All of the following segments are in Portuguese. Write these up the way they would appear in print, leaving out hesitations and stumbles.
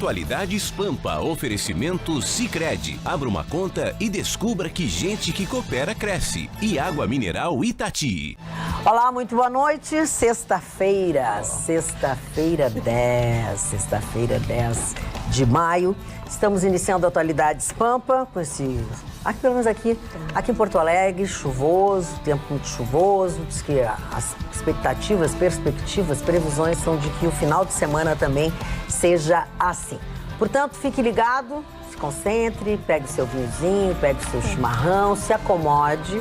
Atualidades Pampa, oferecimento Sicredi. Abra uma conta e descubra que gente que coopera cresce. E Água Mineral Itati. Olá, muito boa noite. Sexta-feira 10 de maio. Estamos iniciando Atualidades Pampa, com esse... Aqui, pelo menos aqui em Porto Alegre, chuvoso, tempo muito chuvoso. Diz que as expectativas, perspectivas, previsões são de que o final de semana também seja assim. Portanto, fique ligado, se concentre, pegue o seu vinhozinho, pegue o seu chimarrão, se acomode.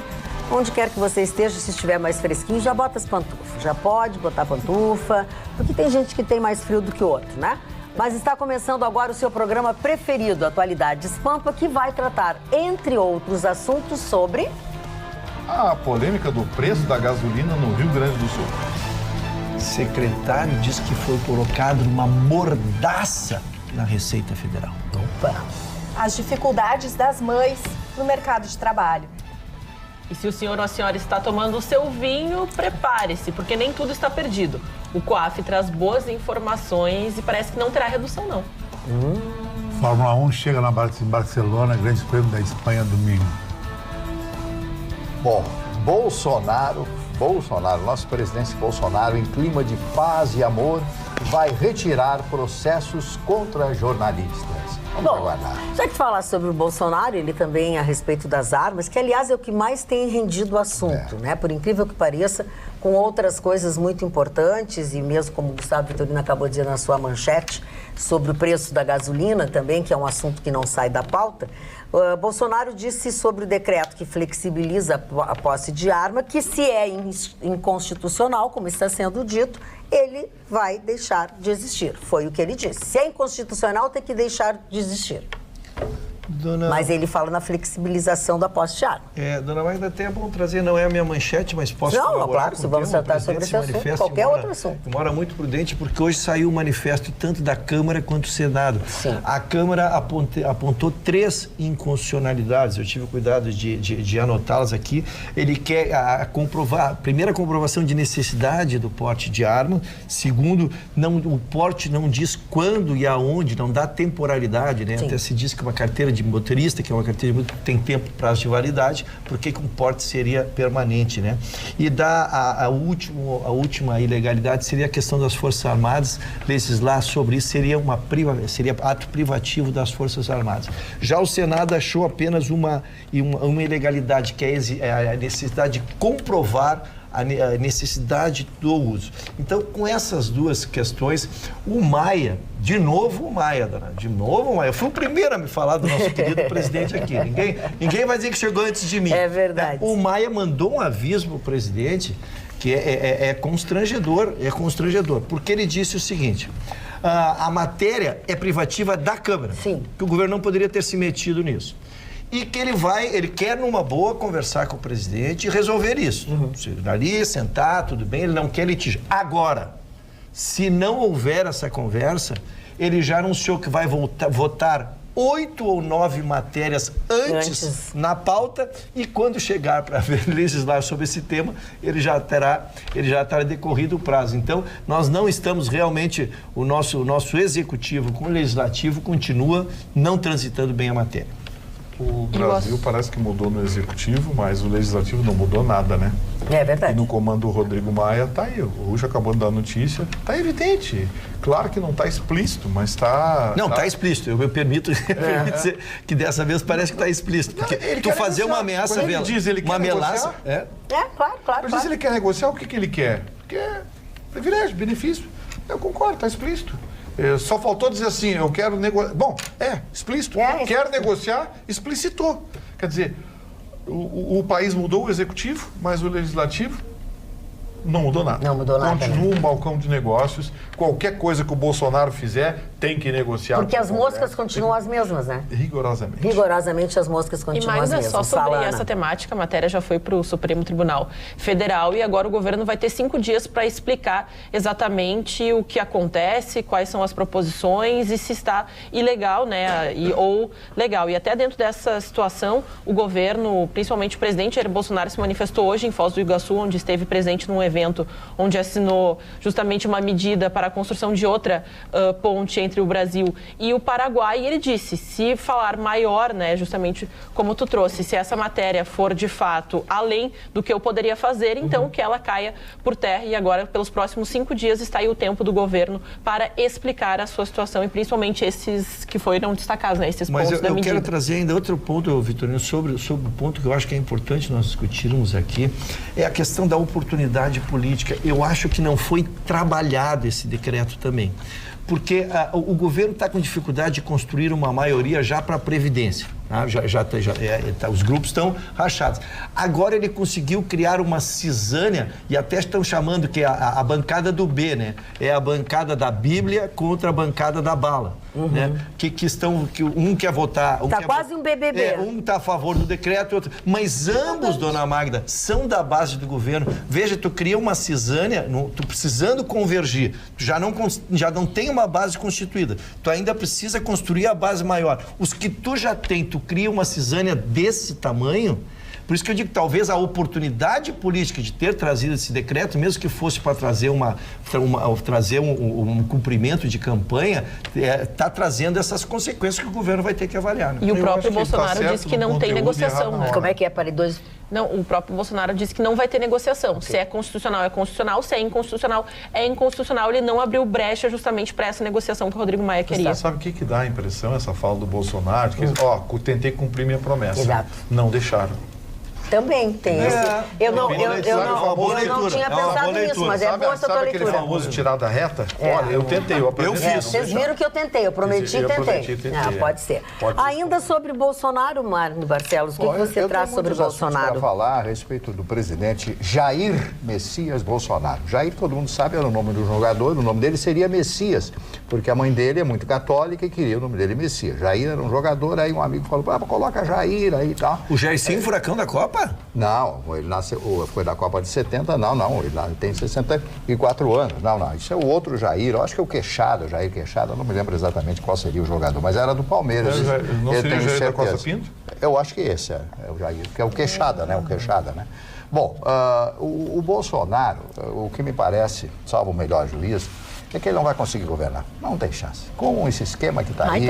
Onde quer que você esteja, se estiver mais fresquinho, já bota as pantufas. Já pode botar pantufa, porque tem gente que tem mais frio do que outro, né? Mas está começando agora o seu programa preferido, Atualidades Pampa, que vai tratar, entre outros assuntos, sobre... a polêmica do preço da gasolina no Rio Grande do Sul. Secretário diz que foi colocado numa mordaça na Receita Federal. Opa! As dificuldades das mães no mercado de trabalho. E se o senhor ou a senhora está tomando o seu vinho, prepare-se, porque nem tudo está perdido. O COAF traz boas informações e parece que não terá redução, não. Fórmula 1 chega em Barcelona, Grande Prêmio da Espanha, domingo. Bom, Bolsonaro, nosso presidente Bolsonaro, em clima de paz e amor, vai retirar processos contra jornalistas. Vamos aguardar. Já que falar sobre o Bolsonaro, ele também a respeito das armas, que aliás é o que mais tem rendido o assunto, né? Por incrível que pareça, com outras coisas muito importantes, e mesmo como o Gustavo Vitorino acabou de dizer na sua manchete, sobre o preço da gasolina também, que é um assunto que não sai da pauta, Bolsonaro disse sobre o decreto que flexibiliza a posse de arma, que se é inconstitucional, como está sendo dito, ele vai deixar de existir. Foi o que ele disse. Se é inconstitucional, tem que deixar de existir. Mas ele fala na flexibilização da posse de arma. Dona Magda, até é bom trazer, não é a minha manchete, mas posso Não, claro, se vamos tratar sobre esse assunto, qualquer outro assunto. Embora muito prudente, porque hoje saiu o manifesto tanto da Câmara quanto do Senado. Sim. A Câmara apontou 3 inconstitucionalidades, eu tive o cuidado de anotá-las aqui. Ele quer a primeira comprovação de necessidade do porte de arma. Segundo, o porte não diz quando e aonde, não dá temporalidade, né? Sim. Até se diz que uma carteira de motorista, que é uma carteira que tem tempo, prazo de validade, porque um porte seria permanente, né? E a última ilegalidade seria a questão das Forças Armadas. Legislar sobre isso seria ato privativo das Forças Armadas. Já o Senado achou apenas uma ilegalidade, que é a necessidade de comprovar a necessidade do uso. Então, com essas duas questões, o Maia, de novo o Maia. Eu fui o primeiro a me falar do nosso querido presidente aqui. Ninguém vai dizer que chegou antes de mim. É verdade. O Maia mandou um aviso para o presidente que é constrangedor, porque ele disse o seguinte: a matéria é privativa da Câmara. Sim. Que o governo não poderia ter se metido nisso. E que ele quer numa boa conversar com o presidente e resolver isso. Ali, sentar, tudo bem, ele não quer litígio. Agora, se não houver essa conversa, ele já anunciou que vai votar 8 ou 9 matérias antes na pauta, e quando chegar para legislar sobre esse tema, ele já terá decorrido o prazo. Então, nós não estamos realmente, o nosso executivo com o legislativo continua não transitando bem a matéria. O Brasil parece que mudou no executivo, mas o legislativo não mudou nada, né? É verdade. E no comando do Rodrigo Maia tá aí. O Rucho acabou de dar a notícia. Tá evidente. Claro que não tá explícito, mas tá... Não, tá explícito. Eu me permito dizer que dessa vez parece que tá explícito. Porque tu fazer uma ameaça... Quando ele diz ele quer negociar... Claro. Mas se ele quer negociar, o que ele quer? Quer privilégio, benefício. Eu concordo, tá explícito. Só faltou dizer assim, eu quero negociar. Bom, explícito. Quer negociar, explicitou. Quer dizer, o país mudou o executivo, mas o legislativo não mudou nada. Não mudou nada. Continua um balcão de negócios. Qualquer coisa que o Bolsonaro fizer, tem que negociar. Porque as moscas continuam as mesmas, né? Rigorosamente. Rigorosamente as moscas continuam as mesmas. E mais só sobre essa temática, a matéria já foi para o Supremo Tribunal Federal e agora o governo vai ter 5 dias para explicar exatamente o que acontece, quais são as proposições e se está ilegal, né, ou legal. E até dentro dessa situação, o governo, principalmente o presidente Jair Bolsonaro, se manifestou hoje em Foz do Iguaçu, onde esteve presente num evento evento onde assinou justamente uma medida para a construção de outra ponte entre o Brasil e o Paraguai. E ele disse, se falar maior, né, justamente como tu trouxe, se essa matéria for de fato além do que eu poderia fazer, então que ela caia por terra. E agora, pelos próximos 5 dias, está aí o tempo do governo para explicar a sua situação e principalmente esses que foram destacados, né, esses pontos da medida. Mas eu quero trazer ainda outro ponto, Vitorino, sobre o ponto que eu acho que é importante nós discutirmos aqui, é a questão da oportunidade política. Eu acho que não foi trabalhado esse decreto também, porque o governo está com dificuldade de construir uma maioria já para a Previdência. Os grupos estão rachados. Agora ele conseguiu criar uma cisânia e até estão chamando que é a bancada do B, né? É a bancada da Bíblia contra a bancada da bala. Né? Que um quer votar... Está quase um BBB. Um está a favor do decreto, outro... Mas ambos, dona Magda, são da base do governo. Veja, tu cria uma cisânia, tu precisando convergir, tu já não tem uma base constituída. Tu ainda precisa construir a base maior. Os que tu já tem, tu cria uma cisânia desse tamanho. Por isso que eu digo que talvez a oportunidade política de ter trazido esse decreto, mesmo que fosse para trazer um cumprimento de campanha, está trazendo essas consequências que o governo vai ter que avaliar. Né? E o próprio Bolsonaro disse que não tem negociação. Né? Como é que é, paredões? Não, o próprio Bolsonaro disse que não vai ter negociação. Okay. Se é constitucional, é constitucional. Se é inconstitucional, é inconstitucional. Ele não abriu brecha justamente para essa negociação que o Rodrigo Maia queria. Você sabe o que dá a impressão, essa fala do Bolsonaro? Que tentei cumprir minha promessa. Exato. Não deixaram. Também tem esse. Eu não tinha pensado nisso, mas é boa essa tua leitura. Aquele famoso tirar da reta? Olha, eu tentei, eu fiz. Vocês viram que eu tentei, eu prometi e tentei. Pode ser. Ainda sobre Bolsonaro, Mário Barcelos, o que você traz sobre Bolsonaro? Eu para falar a respeito do presidente Jair Messias Bolsonaro. Jair, todo mundo sabe, era o nome do jogador, o nome dele seria Messias, porque a mãe dele é muito católica e queria o nome dele Messias. Jair era um jogador, aí um amigo falou, coloca Jair aí e tal. O Jair sim, furacão da Copa? Não, ele nasceu, foi da Copa de 70, ele tem 64 anos, não, isso é o outro Jair, eu acho que é o Queixada, Jair Queixada, não me lembro exatamente qual seria o jogador, mas era do Palmeiras. Não seria o Jair da Costa Pinto? Eu acho que esse é o Jair, que é o Queixada, né, Bom, o Bolsonaro, o que me parece, salvo o melhor juízo, é que ele não vai conseguir governar. Não tem chance. Com esse esquema que está aí,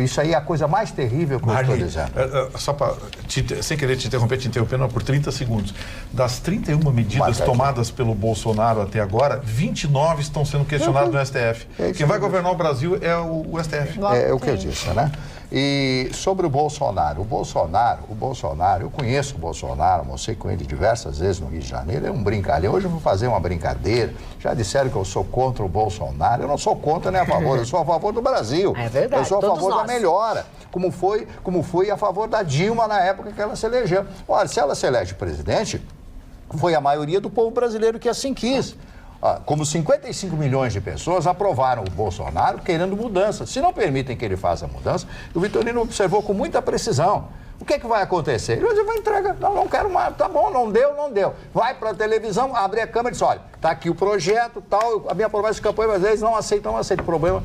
isso aí é a coisa mais terrível que eu estou dizendo. Só para, sem querer te interrompendo por 30 segundos. Das 31 medidas tomadas pelo Bolsonaro até agora, 29 estão sendo questionadas no STF. Quem vai governar o Brasil é o STF. É o que eu disse, né? E sobre o Bolsonaro, eu conheço o Bolsonaro, almocei com ele diversas vezes no Rio de Janeiro, é um brincalhão. Hoje eu vou fazer uma brincadeira, já disseram que eu sou contra o Bolsonaro, eu não sou contra nem a favor, eu sou a favor do Brasil. É verdade, eu sou a favor da melhora, como foi a favor da Dilma na época que ela se elegeu. Olha, se ela se elege presidente, foi a maioria do povo brasileiro que assim quis. Como 55 milhões de pessoas aprovaram o Bolsonaro querendo mudança. Se não permitem que ele faça mudança, o Vitorino observou com muita precisão. O que vai acontecer? Ele vai entregar. Não quero mais. Tá bom, não deu. Vai para a televisão, abre a câmera e diz, olha, tá aqui o projeto, tal, a minha promessa de campanha, mas eles não aceitam o problema.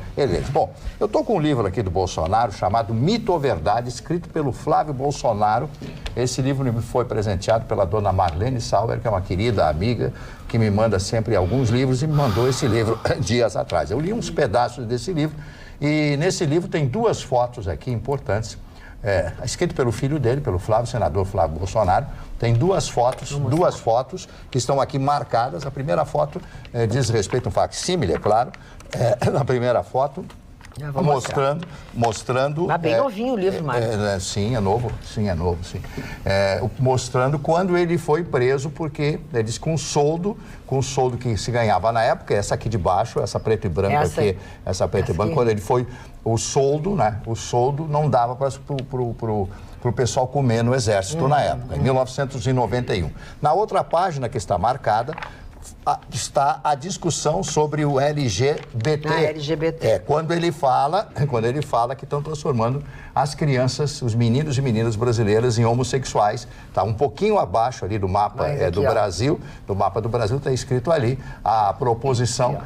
Bom, eu estou com um livro aqui do Bolsonaro chamado Mito ou Verdade, escrito pelo Flávio Bolsonaro. Esse livro me foi presenteado pela dona Marlene Sauer, que é uma querida amiga, que me manda sempre alguns livros e me mandou esse livro dias atrás. Eu li uns pedaços desse livro e nesse livro tem 2 fotos aqui importantes. Escrito pelo filho dele, pelo senador Flávio Bolsonaro, tem 2 fotos que estão aqui marcadas. A primeira foto diz respeito a um facsímile, é claro. Na primeira foto, mostrando... Mas bem novinho o livro, Mário. Sim, é novo. Mostrando quando ele foi preso, porque ele diz com o soldo que se ganhava na época, essa aqui de baixo, essa preto e branco essa preto e branco, quando ele foi... O soldo não dava para o pessoal comer no Exército na época, em 1991. Na outra página que está marcada, está a discussão sobre o LGBT. LGBT. Quando ele fala que estão transformando as crianças, os meninos e meninas brasileiras em homossexuais. Está um pouquinho abaixo ali do mapa do Brasil. No mapa do Brasil está escrito ali a proposição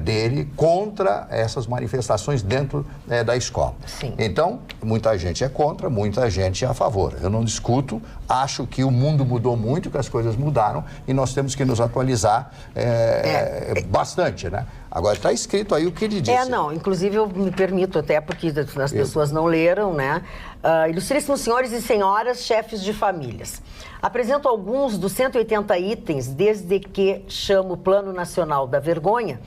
dele contra essas manifestações dentro da escola. Sim. Então, muita gente é contra, muita gente é a favor. Eu não discuto, acho que o mundo mudou muito, que as coisas mudaram e nós temos que nos atualizar bastante, né? Agora, está escrito aí o que ele disse. Inclusive eu me permito até, porque as pessoas não leram, né? Ilustríssimos senhores e senhoras, chefes de famílias. Apresento alguns dos 180 itens, desde que chamo o Plano Nacional da Vergonha,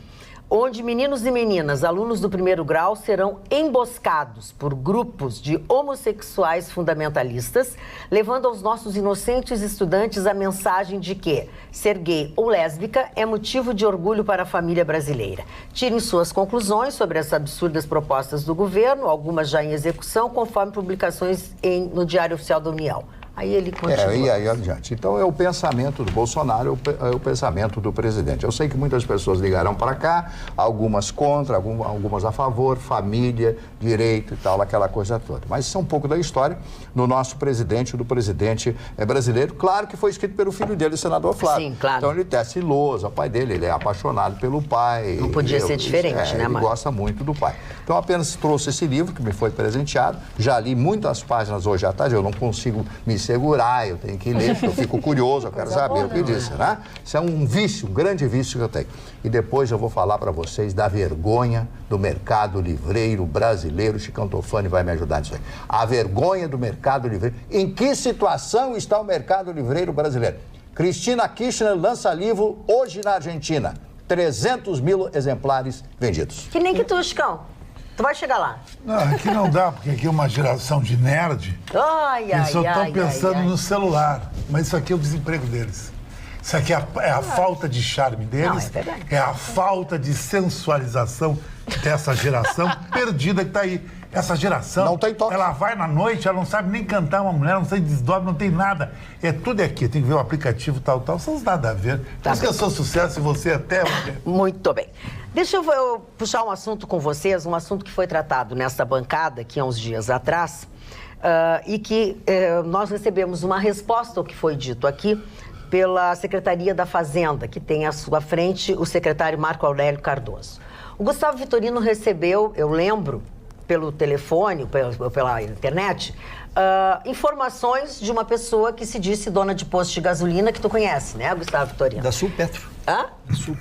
onde meninos e meninas, alunos do 1º grau, serão emboscados por grupos de homossexuais fundamentalistas, levando aos nossos inocentes estudantes a mensagem de que ser gay ou lésbica é motivo de orgulho para a família brasileira. Tirem suas conclusões sobre as absurdas propostas do governo, algumas já em execução, conforme publicações no Diário Oficial da União. Aí ele continua. E aí adiante. Então é o pensamento do Bolsonaro, é o pensamento do presidente. Eu sei que muitas pessoas ligarão para cá, algumas contra, algumas a favor, família, direito e tal, aquela coisa toda. Mas isso é um pouco da história do nosso presidente, do presidente brasileiro. Claro que foi escrito pelo filho dele, o senador Flávio. Sim, claro. Então ele tece lousa, o pai dele, ele é apaixonado pelo pai. Não podia ser diferente, né, Ele gosta muito do pai. Então apenas trouxe esse livro que me foi presenteado. Já li muitas páginas hoje à tarde, eu não consigo me segurar, eu tenho que ler, porque eu fico curioso, eu quero saber o que disse, né? Isso é um vício, um grande vício que eu tenho. E depois eu vou falar para vocês da vergonha do mercado livreiro brasileiro. Chicão Tofani vai me ajudar nisso aí. A vergonha do mercado livreiro. Em que situação está o mercado livreiro brasileiro? Cristina Kirchner lança livro hoje na Argentina. 300 mil exemplares vendidos. Que nem que tu, Chicão. Tu vai chegar lá. Não, aqui não dá, porque aqui é uma geração de nerd. Eles só estão pensando no celular. Mas isso aqui é o desemprego deles. Isso aqui é a falta de charme deles. Não, é verdade. É a falta de sensualização dessa geração perdida que está aí. Essa geração, não tem toque. Ela vai na noite, ela não sabe nem cantar uma mulher, não sabe desdobra, não tem nada. É tudo aqui, tem que ver o aplicativo tal. São nada a ver. Por isso que eu sou sucesso e você até... Muito bem. Deixa eu puxar um assunto com vocês, um assunto que foi tratado nessa bancada aqui há uns dias atrás, e que nós recebemos uma resposta ao que foi dito aqui pela Secretaria da Fazenda, que tem à sua frente o secretário Marco Aurélio Cardoso. O Gustavo Vitorino recebeu, eu lembro, pelo telefone, pela internet, informações de uma pessoa que se disse dona de posto de gasolina, que tu conhece, né, Gustavo Vitorino? Da Sulpetro. Hã?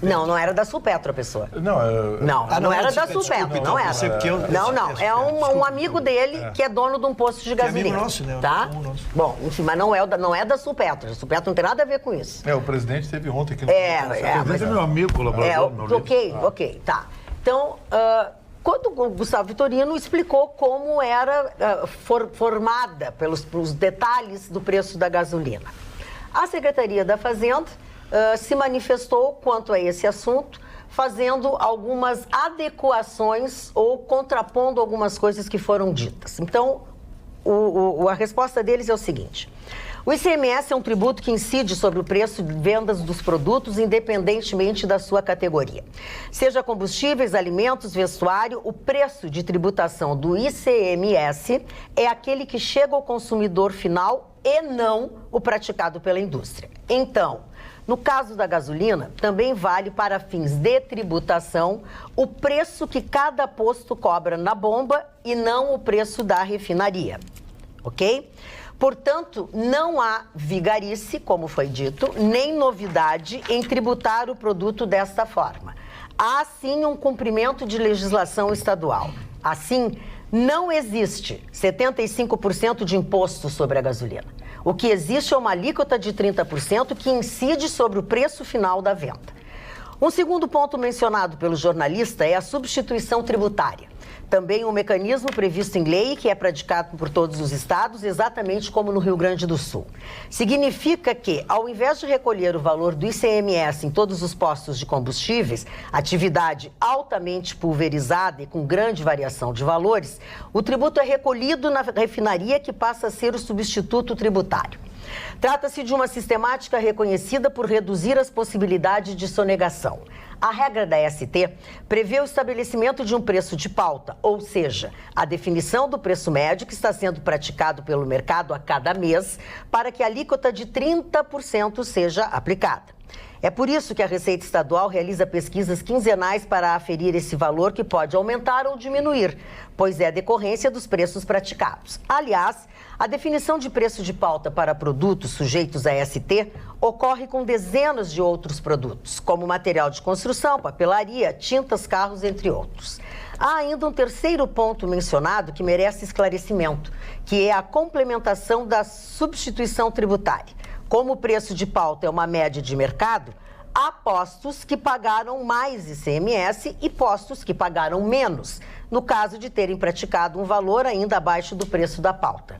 Não era da Sulpetro a pessoa. Não era da Sulpetro, não era. Não, é um amigo dele que é dono de um posto de gasolina. É amigo nosso, né? Tá? Bom, enfim, mas não é da Sulpetro. A Sulpetro não tem nada a ver com isso. O presidente esteve ontem aqui no... O presidente é meu amigo, colaborador. Ok, tá. Então, quando o Gustavo Vitorino explicou como era formada pelos detalhes do preço da gasolina. A Secretaria da Fazenda se manifestou quanto a esse assunto, fazendo algumas adequações ou contrapondo algumas coisas que foram ditas. Então, a resposta deles é o seguinte: o ICMS é um tributo que incide sobre o preço de vendas dos produtos, independentemente da sua categoria. Seja combustíveis, alimentos, vestuário, o preço de tributação do ICMS é aquele que chega ao consumidor final e não o praticado pela indústria. Então, no caso da gasolina, também vale para fins de tributação o preço que cada posto cobra na bomba e não o preço da refinaria, ok? Portanto, não há vigarice, como foi dito, nem novidade em tributar o produto desta forma. Há, sim, um cumprimento de legislação estadual. Assim, não existe 75% de imposto sobre a gasolina. O que existe é uma alíquota de 30% que incide sobre o preço final da venda. Um segundo ponto mencionado pelo jornalista é a substituição tributária. Também um mecanismo previsto em lei que é praticado por todos os estados, exatamente como no Rio Grande do Sul. Significa que, ao invés de recolher o valor do ICMS em todos os postos de combustíveis, atividade altamente pulverizada e com grande variação de valores, o tributo é recolhido na refinaria, que passa a ser o substituto tributário. Trata-se de uma sistemática reconhecida por reduzir as possibilidades de sonegação. A regra da ST prevê o estabelecimento de um preço de pauta, ou seja, a definição do preço médio que está sendo praticado pelo mercado a cada mês para que a alíquota de 30% seja aplicada. É por isso que a Receita Estadual realiza pesquisas quinzenais para aferir esse valor que pode aumentar ou diminuir, pois é decorrência dos preços praticados. Aliás, a definição de preço de pauta para produtos sujeitos a ST ocorre com dezenas de outros produtos, como material de construção, papelaria, tintas, carros, entre outros. Há ainda um terceiro ponto mencionado que merece esclarecimento, que é a complementação da substituição tributária. Como o preço de pauta é uma média de mercado, há postos que pagaram mais ICMS e postos que pagaram menos, no caso de terem praticado um valor ainda abaixo do preço da pauta.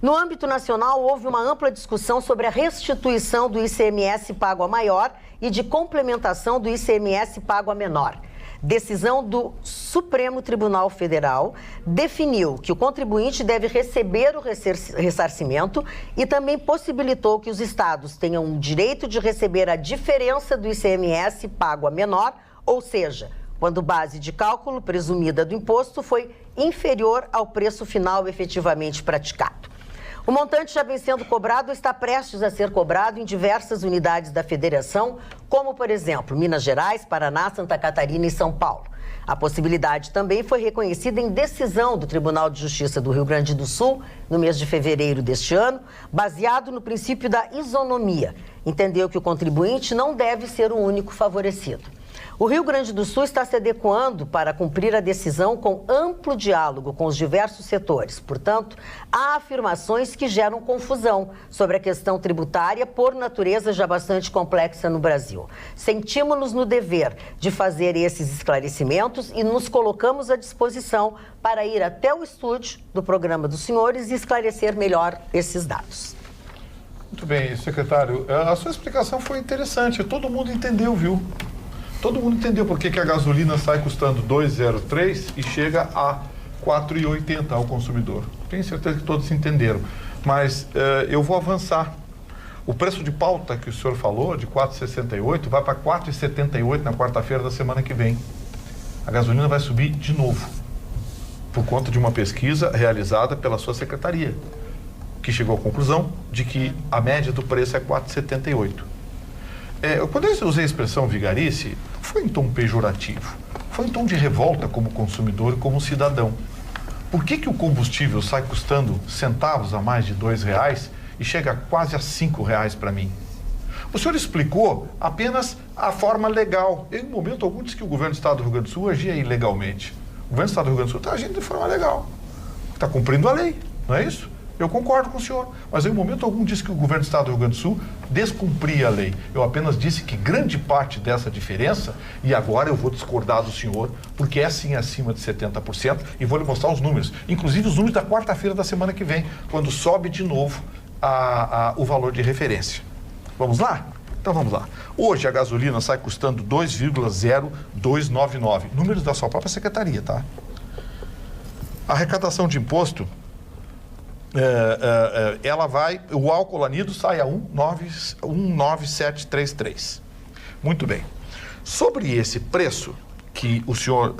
No âmbito nacional, houve uma ampla discussão sobre a restituição do ICMS pago a maior e de complementação do ICMS pago a menor. Decisão do Supremo Tribunal Federal definiu que o contribuinte deve receber o ressarcimento e também possibilitou que os estados tenham o direito de receber a diferença do ICMS pago a menor, ou seja, quando base de cálculo presumida do imposto foi inferior ao preço final efetivamente praticado. O montante já vem sendo cobrado ou está prestes a ser cobrado em diversas unidades da federação, como, por exemplo, Minas Gerais, Paraná, Santa Catarina e São Paulo. A possibilidade também foi reconhecida em decisão do Tribunal de Justiça do Rio Grande do Sul, no mês de fevereiro deste ano, baseado no princípio da isonomia. Entendeu que o contribuinte não deve ser o único favorecido. O Rio Grande do Sul está se adequando para cumprir a decisão com amplo diálogo com os diversos setores. Portanto, há afirmações que geram confusão sobre a questão tributária por natureza já bastante complexa no Brasil. Sentimos-nos no dever de fazer esses esclarecimentos e nos colocamos à disposição para ir até o estúdio do programa dos senhores e esclarecer melhor esses dados. Muito bem, secretário. A sua explicação foi interessante. Todo mundo entendeu, viu? Todo mundo entendeu por que a gasolina sai custando R$ 2,03 e chega a R$ 4,80 ao consumidor. Tenho certeza que todos entenderam. Mas eu vou avançar. O preço de pauta que o senhor falou, de R$ 4,68, vai para R$ 4,78 na quarta-feira da semana que vem. A gasolina vai subir de novo, por conta de uma pesquisa realizada pela sua secretaria, que chegou à conclusão de que a média do preço é R$ 4,78. Quando eu usei a expressão vigarice, foi em tom pejorativo, foi em tom de revolta como consumidor e como cidadão. Por que o combustível sai custando centavos a mais de R$2 e chega quase a R$5 para mim? O senhor explicou apenas a forma legal. Em momento algum disse que o governo do Estado do Rio Grande do Sul agia ilegalmente. O governo do Estado do Rio Grande do Sul está agindo de forma legal, está cumprindo a lei, não é isso? Eu concordo com o senhor, mas em momento algum disse que o governo do Estado do Rio Grande do Sul descumpria a lei. Eu apenas disse que grande parte dessa diferença, e agora eu vou discordar do senhor, porque é sim acima de 70%, e vou lhe mostrar os números, inclusive os números da quarta-feira da semana que vem, quando sobe de novo o valor de referência. Vamos lá? Então vamos lá. Hoje a gasolina sai custando 2,0299, números da sua própria secretaria, tá? A arrecadação de imposto, ela vai, o álcool anido sai a 1,9733. Muito bem. Sobre esse preço, que o senhor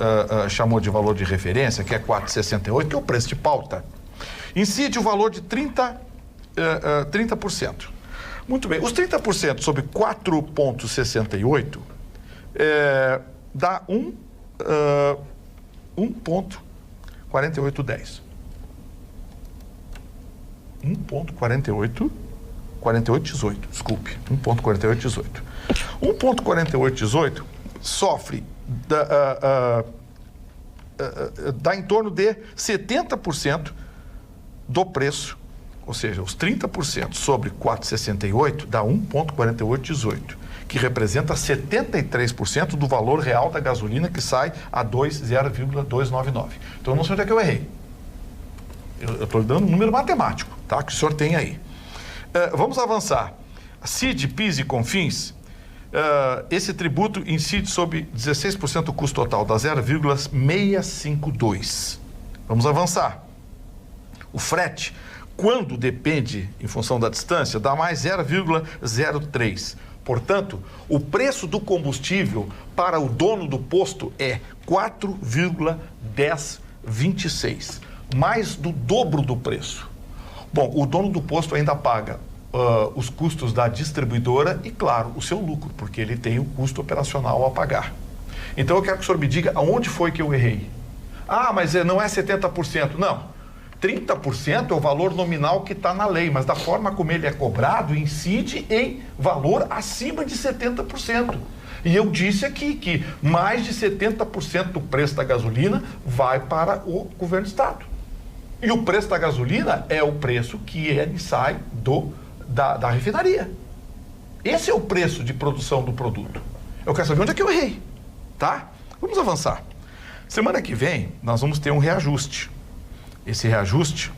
chamou de valor de referência, que é 4,68, que é o preço de pauta, incide o valor de 30%. Muito bem. Os 30% sobre 4,68 dá 1,4810. 1,4818, desculpe, 1,4818. 1,4818 sofre dá em torno de 70% do preço, ou seja, os 30% sobre 4,68 dá 1,4818, que representa 73% do valor real da gasolina que sai a 2,299. Então eu não sei onde é que eu errei. Eu estou lhe dando um número matemático, tá? Que o senhor tem aí. Vamos avançar. CID, PIS e CONFINS, esse tributo incide sobre 16% do custo total, dá 0,652. Vamos avançar. O frete, Quando depende, em função da distância, dá mais 0,03. Portanto, o preço do combustível para o dono do posto é 4,1026, mais do dobro do preço. Bom, o dono do posto ainda paga os custos da distribuidora e, claro, o seu lucro, porque ele tem o custo operacional a pagar. Então, eu quero que o senhor me diga aonde foi que eu errei. Ah, mas não é 70%. Não. 30% é o valor nominal que está na lei, mas da forma como ele é cobrado, incide em valor acima de 70%. E eu disse aqui que mais de 70% do preço da gasolina vai para o governo do estado. E o preço da gasolina é o preço que ele sai da refinaria. Esse é o preço de produção do produto. Eu quero saber onde é que eu errei, tá? Vamos avançar. Semana que vem, nós vamos ter um reajuste. Esse reajuste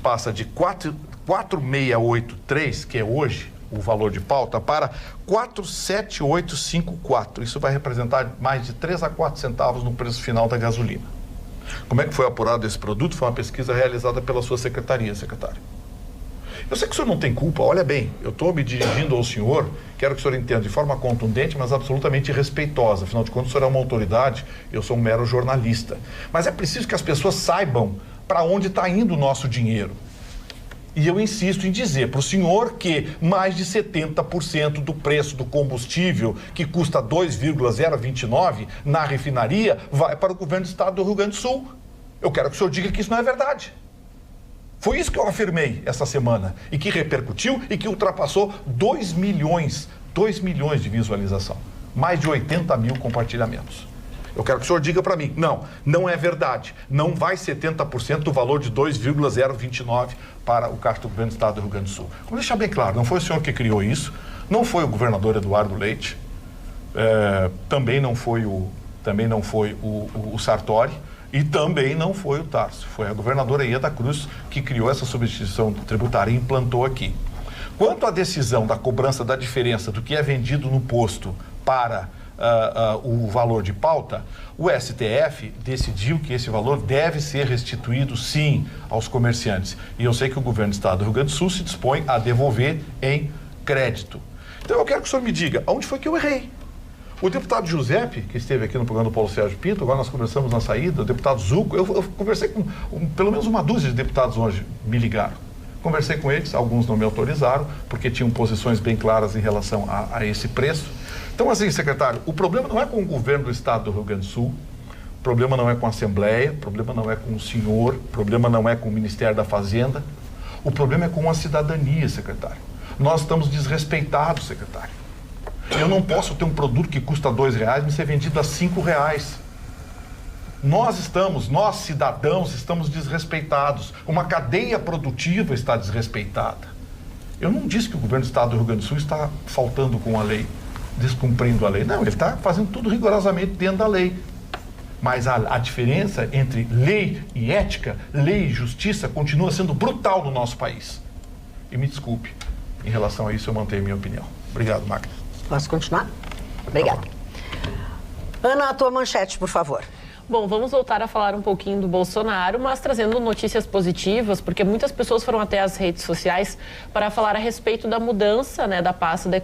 passa de 4,683, que é hoje o valor de pauta, para 4,7854. Isso vai representar mais de 3 a 4 centavos no preço final da gasolina. Como é que foi apurado esse produto? Foi uma pesquisa realizada pela sua secretaria, secretário. Eu sei que o senhor não tem culpa, olha bem, eu estou me dirigindo ao senhor, quero que o senhor entenda de forma contundente, mas absolutamente respeitosa. Afinal de contas, o senhor é uma autoridade, eu sou um mero jornalista. Mas é preciso que as pessoas saibam para onde está indo o nosso dinheiro. E eu insisto em dizer para o senhor que mais de 70% do preço do combustível, que custa 2,029 na refinaria, vai para o governo do estado do Rio Grande do Sul. Eu quero que o senhor diga que isso não é verdade. Foi isso que eu afirmei essa semana e que repercutiu e que ultrapassou 2 milhões de visualização. Mais de 80 mil compartilhamentos. Eu quero que o senhor diga para mim, não é verdade. Não vai 70% do valor de 2,029 para o caixa do governo do estado do Rio Grande do Sul. Vou deixar bem claro, não foi o senhor que criou isso, não foi o governador Eduardo Leite, também não foi o Sartori, e também não foi o Tarso, foi a governadora Ieda Cruz que criou essa substituição tributária e implantou aqui. Quanto à decisão da cobrança da diferença do que é vendido no posto para o valor de pauta, o STF decidiu que esse valor deve ser restituído, sim, aos comerciantes. E eu sei que o governo do estado do Rio Grande do Sul se dispõe a devolver em crédito. Então eu quero que o senhor me diga, onde foi que eu errei? O deputado Giuseppe, que esteve aqui no programa do Paulo Sérgio Pinto, agora nós conversamos na saída, o deputado Zucco, eu conversei com pelo menos uma dúzia de deputados hoje, me ligaram. Conversei com eles, alguns não me autorizaram, porque tinham posições bem claras em relação a esse preço. Então, assim, secretário, o problema não é com o governo do estado do Rio Grande do Sul, o problema não é com a Assembleia, o problema não é com o senhor, o problema não é com o Ministério da Fazenda, o problema é com a cidadania, secretário. Nós estamos desrespeitados, secretário. Eu não posso ter um produto que custa R$2 e ser vendido a R$5. Nós cidadãos, estamos desrespeitados. Uma cadeia produtiva está desrespeitada. Eu não disse que o governo do estado do Rio Grande do Sul está faltando com a lei, descumprindo a lei. Não, ele está fazendo tudo rigorosamente dentro da lei. Mas a diferença entre lei e ética, lei e justiça, continua sendo brutal no nosso país. E me desculpe, em relação a isso eu mantenho minha opinião. Obrigado, Magda. Posso continuar? Obrigada. Ana, a tua manchete, por favor. Bom, vamos voltar a falar um pouquinho do Bolsonaro, mas trazendo notícias positivas, porque muitas pessoas foram até as redes sociais para falar a respeito da mudança, da pasta da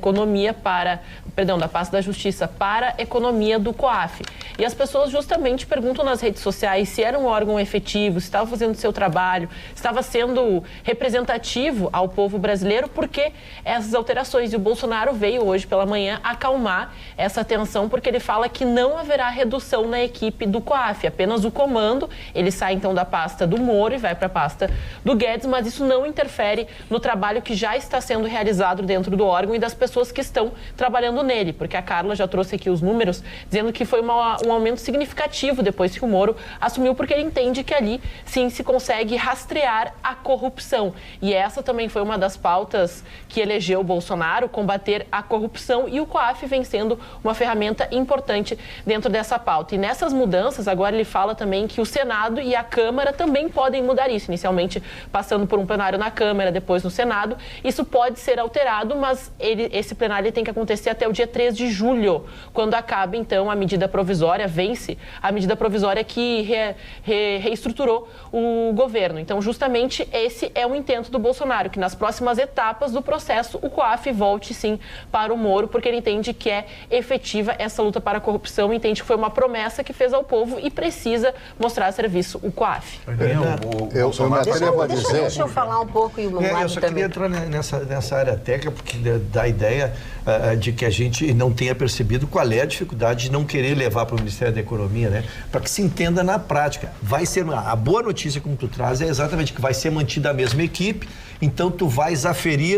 da pasta da Justiça para a economia do COAF. E as pessoas justamente perguntam nas redes sociais se era um órgão efetivo, se estava fazendo o seu trabalho, estava sendo representativo ao povo brasileiro, porque essas alterações. E o Bolsonaro veio hoje pela manhã acalmar essa tensão, porque ele fala que não haverá redução na equipe do COAF, apenas o comando. Ele sai então da pasta do Moro e vai para a pasta do Guedes, mas isso não interfere no trabalho que já está sendo realizado dentro do órgão e das pessoas que estão trabalhando nele, porque a Carla já trouxe aqui os números, dizendo que foi um aumento significativo depois que o Moro assumiu, porque ele entende que ali sim se consegue rastrear a corrupção. E essa também foi uma das pautas que elegeu o Bolsonaro, combater a corrupção, e o COAF vem sendo uma ferramenta importante dentro dessa pauta. E nessas mudanças, mudanças, agora ele fala também que o Senado e a Câmara também podem mudar isso, inicialmente passando por um plenário na Câmara, depois no Senado. Isso pode ser alterado, mas esse plenário tem que acontecer até o dia 3 de julho, quando acaba, então, a medida provisória, vence a medida provisória que reestruturou o governo. Então, justamente, esse é o intento do Bolsonaro, que nas próximas etapas do processo, o COAF volte, sim, para o Moro, porque ele entende que é efetiva essa luta para a corrupção, entende que foi uma promessa que fez ao povo e precisa mostrar a serviço o COAF. Deixa eu falar um pouco e o eu só queria entrar nessa área técnica, porque dá a ideia de que a gente não tenha percebido qual é a dificuldade de não querer levar para o Ministério da Economia, né? Para que se entenda na prática. Vai ser a boa notícia, como tu traz, é exatamente que vai ser mantida a mesma equipe, então tu vais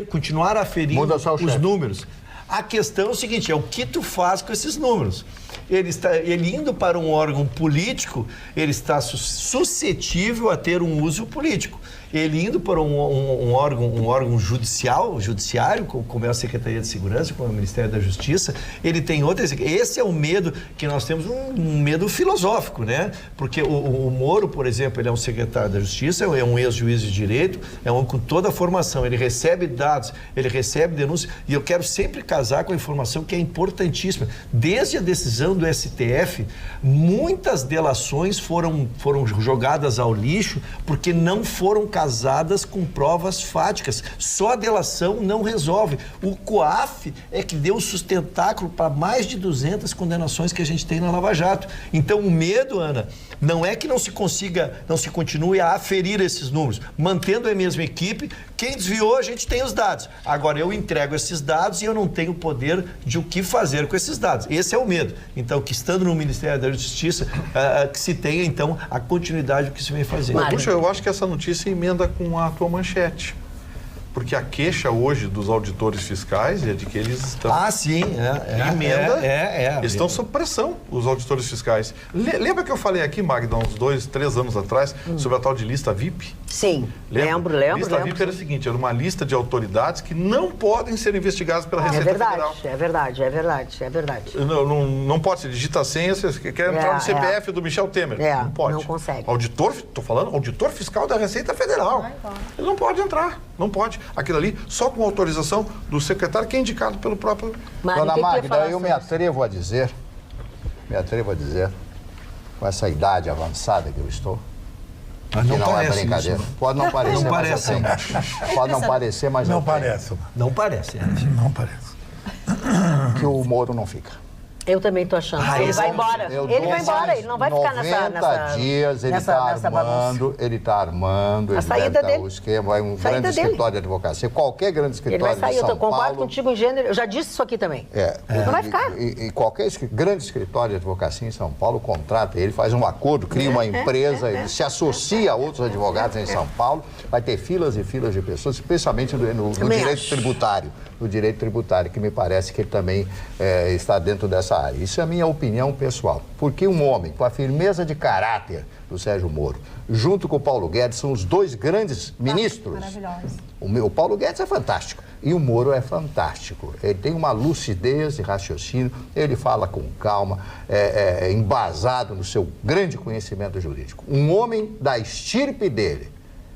continuar aferindo os números. A questão é o seguinte, é o que tu faz com esses números. Ele indo para um órgão político, ele está suscetível a ter um uso político. Ele indo para um órgão judiciário, como é a Secretaria de Segurança, como é o Ministério da Justiça, ele tem outras. Esse é o medo que nós temos, um medo filosófico, né? Porque o Moro, por exemplo, ele é um secretário da Justiça, é um ex-juiz de direito, é um com toda a formação, ele recebe dados, ele recebe denúncias, e eu quero sempre casar com a informação que é importantíssima. Desde a decisão do STF, muitas delações foram jogadas ao lixo porque não foram casadas com provas fáticas. Só a delação não resolve. O COAF é que deu sustentáculo para mais de 200 condenações que a gente tem na Lava Jato. Então, o medo, Ana, não é que não se continue a aferir esses números. Mantendo a mesma equipe, quem desviou, a gente tem os dados. Agora, eu entrego esses dados e eu não tenho poder de o que fazer com esses dados. Esse é o medo. Então, que estando no Ministério da Justiça, que se tenha, então, a continuidade do que se vem fazendo. Puxa, eu acho que essa notícia emenda com a tua manchete. Porque a queixa hoje dos auditores fiscais é de que eles estão... sim. Eles estão sob pressão, os auditores fiscais. Lembra que eu falei aqui, Magda, uns 2, 3 anos atrás, sobre a tal de lista VIP? Sim, lembro. Lista VIP era o seguinte, era uma lista de autoridades que não podem ser investigadas pela Receita Federal. É verdade. Não pode ser, digita a senha, você quer entrar no CPF do Michel Temer. Não pode. Não consegue. Auditor fiscal da Receita Federal. Ele não pode entrar, não pode. Aquilo ali, só com autorização do secretário, que é indicado pelo próprio... Dona Magda, eu me atrevo a dizer, com essa idade avançada que eu estou, mas não é brincadeira. Isso. Pode não parecer, não mas parece. Pode não parecer, mas não parece. Não parece. Não parece. Que o Moro não fica. Eu também estou achando. Ele vai embora. Ele não vai ficar nessa 90 dias ele está armando, a saída dele. O esquema, vai um grande escritório de advocacia, qualquer grande escritório de São Paulo. Ele vai sair, eu concordo contigo em gênero, eu já disse isso aqui também. Não vai ficar. E qualquer grande escritório de advocacia em São Paulo contrata ele, faz um acordo, cria uma empresa, ele se associa a outros advogados em São Paulo, vai ter filas e filas de pessoas, especialmente no direito tributário. No direito tributário, que me parece que ele também está dentro dessa área. Isso é a minha opinião pessoal. Porque um homem com a firmeza de caráter do Sérgio Moro, junto com o Paulo Guedes, são os dois grandes ministros. Maravilhosos. O Paulo Guedes é fantástico e o Moro é fantástico. Ele tem uma lucidez de raciocínio, ele fala com calma, embasado no seu grande conhecimento jurídico. Um homem da estirpe dele,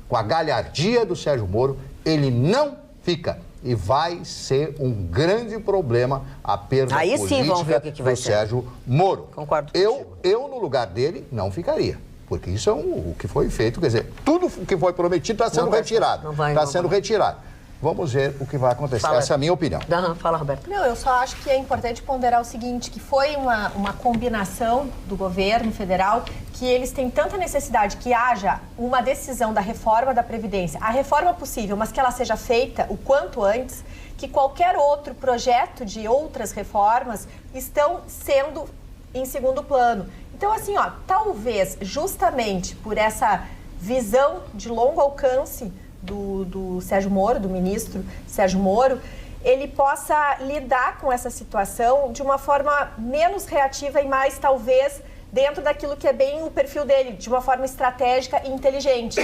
com a galhardia do Sérgio Moro, ele não fica. E vai ser um grande problema a perda política do Sérgio Moro. Concordo eu, no lugar dele, não ficaria. Porque isso é o que foi feito. Quer dizer, tudo o que foi prometido está sendo retirado. Está sendo retirado. Vamos ver o que vai acontecer. Essa é a minha opinião. Fala, Roberto. Não, eu só acho que é importante ponderar o seguinte, que foi uma combinação do governo federal, que eles têm tanta necessidade que haja uma decisão da reforma da Previdência, a reforma possível, mas que ela seja feita o quanto antes, que qualquer outro projeto de outras reformas estão sendo em segundo plano. Então, assim, talvez justamente por essa visão de longo alcance do Sérgio Moro, do ministro Sérgio Moro, ele possa lidar com essa situação de uma forma menos reativa e mais, talvez, dentro daquilo que é bem o perfil dele, de uma forma estratégica e inteligente.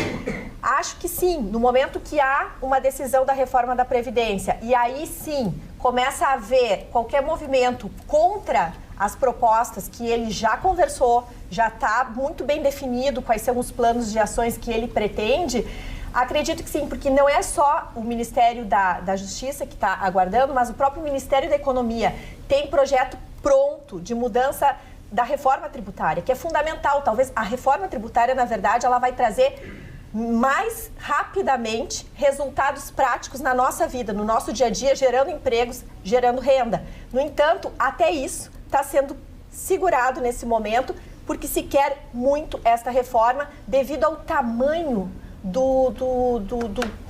Acho que sim, no momento que há uma decisão da reforma da Previdência, e aí sim começa a haver qualquer movimento contra as propostas que ele já conversou, já está muito bem definido quais são os planos de ações que ele pretende, acredito que sim, porque não é só o Ministério da Justiça que está aguardando, mas o próprio Ministério da Economia tem projeto pronto de mudança da reforma tributária, que é fundamental. Talvez a reforma tributária, na verdade, ela vai trazer mais rapidamente resultados práticos na nossa vida, no nosso dia a dia, gerando empregos, gerando renda. No entanto, até isso está sendo segurado nesse momento, porque se quer muito esta reforma devido ao tamanho do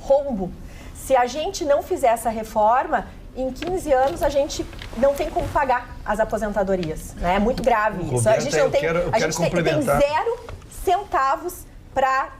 rombo. Se a gente não fizer essa reforma, em 15 anos a gente não tem como pagar as aposentadorias. Né? É muito grave isso. Roberta, a gente não tem, a gente tem 0 centavos para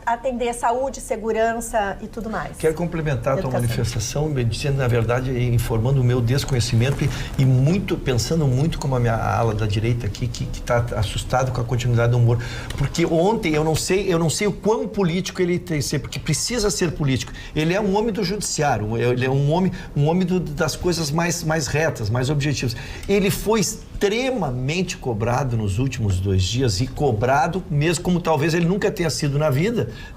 atender saúde, segurança e tudo mais. Quero complementar a tua manifestação, dizendo, na verdade, informando o meu desconhecimento e muito, pensando muito como a minha ala da direita aqui, que está assustado com a continuidade do Moro. Porque ontem, eu não sei o quão político ele tem que ser, porque precisa ser político. Ele é um homem do judiciário, ele é um homem das coisas mais retas, mais objetivas. Ele foi extremamente cobrado nos últimos 2 dias, e cobrado mesmo como talvez ele nunca tenha sido na vida,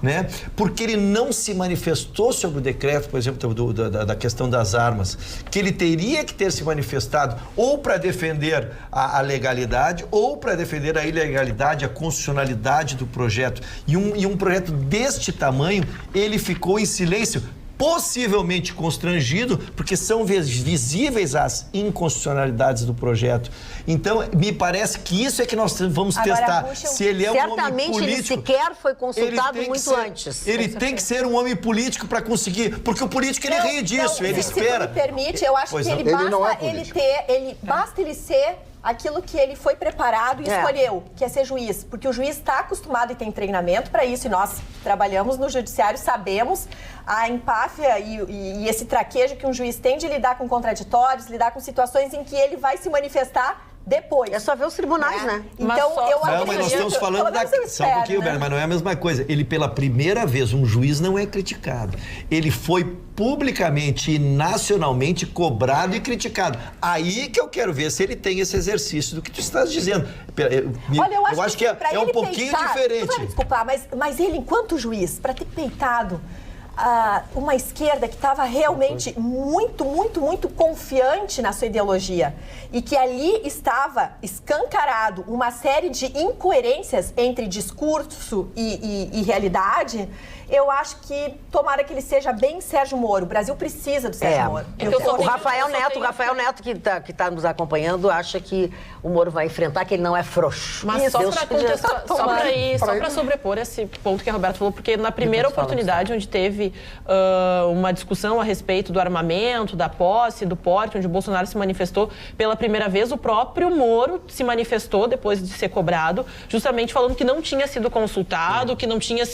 né? Porque ele não se manifestou sobre o decreto, por exemplo, da questão das armas, que ele teria que ter se manifestado ou para defender a legalidade ou para defender a ilegalidade, a constitucionalidade do projeto. E um projeto deste tamanho, ele ficou em silêncio, possivelmente constrangido, porque são visíveis as inconstitucionalidades do projeto. Então, me parece que isso é que nós vamos testar. Se ele é um homem político... Certamente ele sequer foi consultado muito antes. Ele tem que ser um homem político para conseguir, porque o político ele ri disso, ele espera. Se me permite, eu acho que basta ele ser aquilo que ele foi preparado e escolheu, que é ser juiz. Porque o juiz está acostumado e tem treinamento para isso, e nós trabalhamos no judiciário, sabemos a empáfia e esse traquejo que um juiz tem de lidar com contraditórios, lidar com situações em que ele vai se manifestar depois. É só ver os tribunais, né? Então, eu acredito... Não, mas nós estamos falando só um pouquinho, Berna, mas não é a mesma coisa. Ele, pela primeira vez, um juiz não é criticado. Ele foi publicamente e nacionalmente cobrado e criticado. Aí que eu quero ver se ele tem esse exercício do que tu estás dizendo. Olha, eu acho que é um pouquinho diferente. Vai me desculpar, mas ele, enquanto juiz, para ter peitado uma esquerda que estava realmente muito confiante na sua ideologia e que ali estava escancarado uma série de incoerências entre discurso e realidade, eu acho que tomara que ele seja bem Sérgio Moro. O Brasil precisa do Sérgio Moro. O Rafael Neto, que tá nos acompanhando, acha que o Moro vai enfrentar, que ele não é frouxo. Mas só para sobrepor esse ponto que a Roberta falou, porque na primeira oportunidade onde teve uma discussão a respeito do armamento, da posse, do porte, onde o Bolsonaro se manifestou pela primeira vez, o próprio Moro se manifestou depois de ser cobrado, justamente falando que não tinha sido consultado, que não tinha...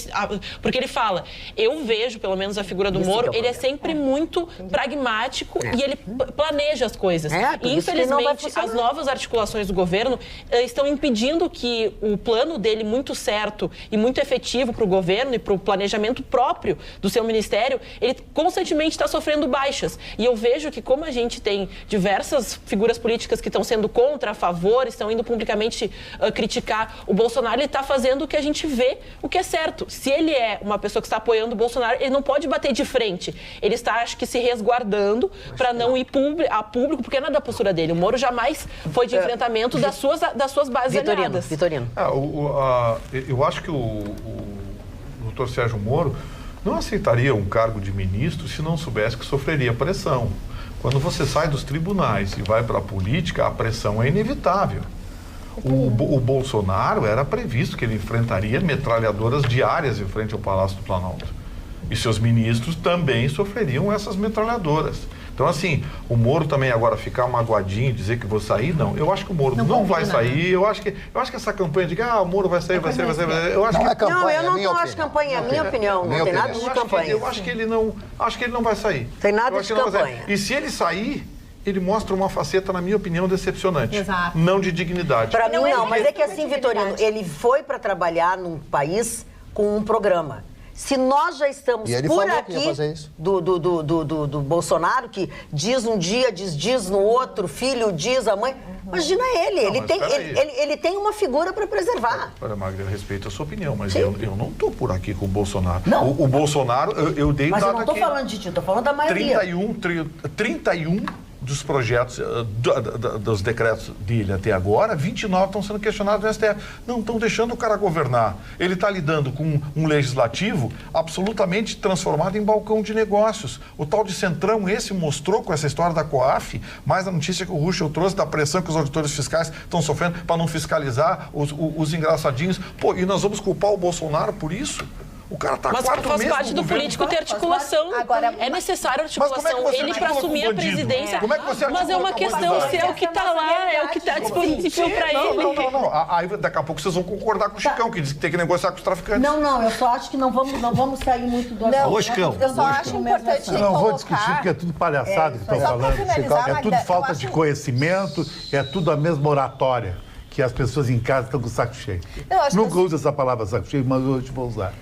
Porque ele fala, eu vejo, pelo menos a figura do Moro, ele é sempre muito pragmático e ele planeja as coisas. E, infelizmente, as novas articulações do governo estão impedindo que o plano dele muito certo e muito efetivo para o governo e para o planejamento próprio do seu ministério, ele constantemente está sofrendo baixas. E eu vejo que, como a gente tem diversas figuras políticas que estão sendo contra, a favor, estão indo publicamente criticar o Bolsonaro, ele está fazendo o que a gente vê, o que é certo. Se ele é uma pessoa que está apoiando o Bolsonaro, ele não pode bater de frente. Ele está, acho que, se resguardando para não ir a público, porque não é da postura dele. O Moro jamais foi de enfrentamento das suas bases aliadas. Vitorino. Eu acho que o doutor Sérgio Moro não aceitaria um cargo de ministro se não soubesse que sofreria pressão. Quando você sai dos tribunais e vai para a política, a pressão é inevitável. O Bolsonaro era previsto que ele enfrentaria metralhadoras diárias em frente ao Palácio do Planalto. E seus ministros também sofreriam essas metralhadoras. Então, assim, o Moro também agora ficar magoadinho, dizer que vou sair, não. Eu acho que o Moro não vai sair. Eu acho que essa campanha de que o Moro vai sair, eu acho que... Eu não acho campanha, é minha opinião. Não tem nada de campanha. Eu acho que ele não vai sair. Tem nada de campanha. E se ele sair, ele mostra uma faceta, na minha opinião, decepcionante. Exato. Não de dignidade. Para mim, não. Mas é que assim, Vitorino, ele foi para trabalhar num país com um programa. Se nós já estamos por aqui do Bolsonaro, que diz um dia, diz no outro, filho diz, a mãe... Imagina ele tem uma figura para preservar. Olha, Magda, eu respeito a sua opinião, mas eu não estou por aqui com o Bolsonaro. Não. O Bolsonaro, eu dei mas eu não estou falando de ti, estou falando da maioria. 31 dos projetos, dos decretos dele até agora, 29 estão sendo questionados no STF. Não estão deixando o cara governar. Ele está lidando com um legislativo absolutamente transformado em balcão de negócios. O tal de Centrão, esse mostrou com essa história da COAF, mais a notícia que o Ruschel trouxe da pressão que os auditores fiscais estão sofrendo para não fiscalizar os engraçadinhos. Pô, e nós vamos culpar o Bolsonaro por isso? O cara tá 4 meses. Mas faz parte do político ter articulação. Agora, é necessário articulação. Ele para assumir a presidência. Como é que você mas é uma questão se é o que está lá, é o que está disponível para ele. Não. Aí daqui a pouco vocês vão concordar com o Chicão, que diz que tem que negociar com os traficantes. Não, eu só acho que não vamos sair muito do assunto. Ô, Chicão. Eu só acho importante não vou discutir, porque é tudo palhaçada que estão falando. É tudo falta de conhecimento, é tudo a mesma oratória, que as pessoas em casa estão com o saco cheio. Nunca uso essa palavra saco cheio, mas hoje vou usar.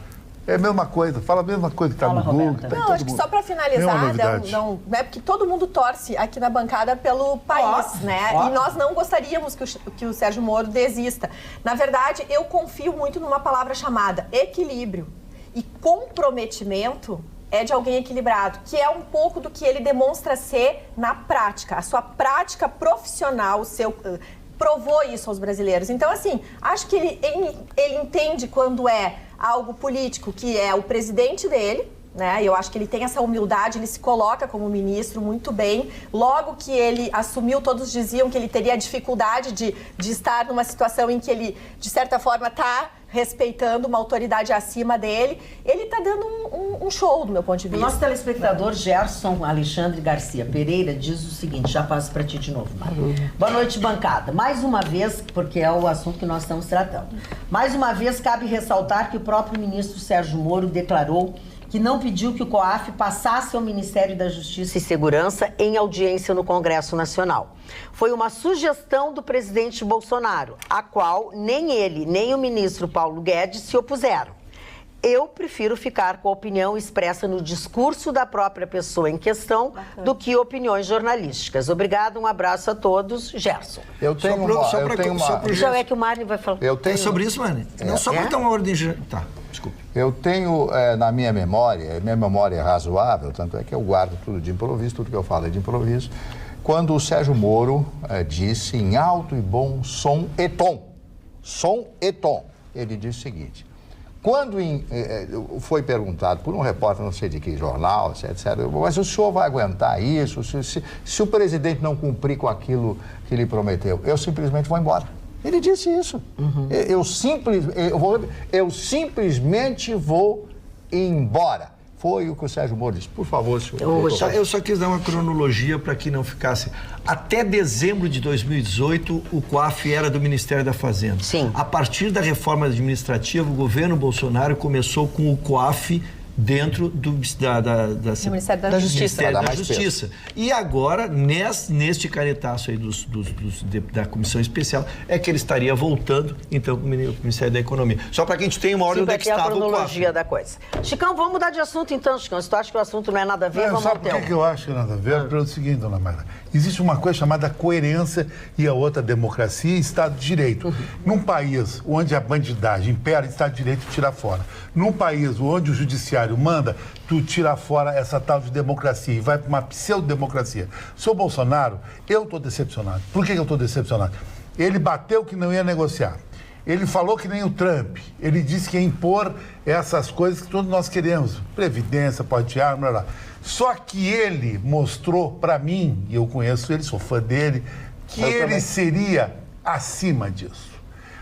É a mesma coisa, fala a mesma coisa que está no Google. Não, acho que só para finalizar, não é porque todo mundo torce aqui na bancada pelo país, né? E nós não gostaríamos que o Sérgio Moro desista. Na verdade, eu confio muito numa palavra chamada equilíbrio. E comprometimento é de alguém equilibrado, que é um pouco do que ele demonstra ser na prática. A sua prática profissional, o seu... provou isso aos brasileiros. Então, assim, acho que ele entende quando é algo político, que é o presidente dele, né? Eu acho que ele tem essa humildade, ele se coloca como ministro muito bem. Logo que ele assumiu, todos diziam que ele teria dificuldade de estar numa situação em que ele, de certa forma, está respeitando uma autoridade acima dele. Ele está dando um show, do meu ponto de vista. O nosso telespectador Gerson Alexandre Garcia Pereira diz o seguinte, já passo para ti de novo, Mário. Boa noite, bancada. Mais uma vez, porque é o assunto que nós estamos tratando, mais uma vez cabe ressaltar que o próprio ministro Sérgio Moro declarou que não pediu que o COAF passasse ao Ministério da Justiça e Segurança em audiência no Congresso Nacional. Foi uma sugestão do presidente Bolsonaro, a qual nem ele, nem o ministro Paulo Guedes se opuseram. Eu prefiro ficar com a opinião expressa no discurso da própria pessoa em questão do que opiniões jornalísticas. Obrigado, um abraço a todos. Gerson. Eu tenho Já é que o Mário vai falar. É sobre isso, Mário? Não, só para dar uma ordem... Tá, desculpe. Eu tenho na minha memória é razoável, tanto é que eu guardo tudo de improviso, tudo que eu falo é de improviso, quando o Sérgio Moro disse em alto e bom som e tom, ele disse o seguinte: quando foi perguntado por um repórter, não sei de que jornal, etc., mas o senhor vai aguentar isso? Se o presidente não cumprir com aquilo que ele prometeu, eu simplesmente vou embora. Ele disse isso. Uhum. Eu simplesmente vou embora. Foi o que o Sérgio Moro disse. Por favor, senhor. Eu só quis dar uma cronologia para que não ficasse. Até dezembro de 2018, o COAF era do Ministério da Fazenda. Sim. A partir da reforma administrativa, o governo Bolsonaro começou com o COAF dentro do Ministério da Justiça. E agora, neste canetaço aí da Comissão Especial, é que ele estaria voltando, então, para o Ministério da Economia. Só para que a gente tenha uma ordem onde é que estava o COAF. a cronologia da coisa. Chicão, vamos mudar de assunto então, Chicão. Se tu acha que o assunto não é nada a ver, vamos sabe por que eu acho que não é nada a ver? Pelo seguinte, dona Mayra. Existe uma coisa chamada coerência e a outra democracia e Estado de Direito. Uhum. Num país onde a bandidagem impera, Estado de Direito tira fora. Num país onde o judiciário manda, tu tira fora essa tal de democracia e vai para uma pseudo-democracia. Sou Bolsonaro, eu estou decepcionado. Por que eu estou decepcionado? Ele bateu que não ia negociar. Ele falou que nem o Trump. Ele disse que ia impor essas coisas que todos nós queremos. Previdência, porte de arma, blá, blá. Só que ele mostrou para mim, e eu conheço ele, sou fã dele, que ele seria acima disso.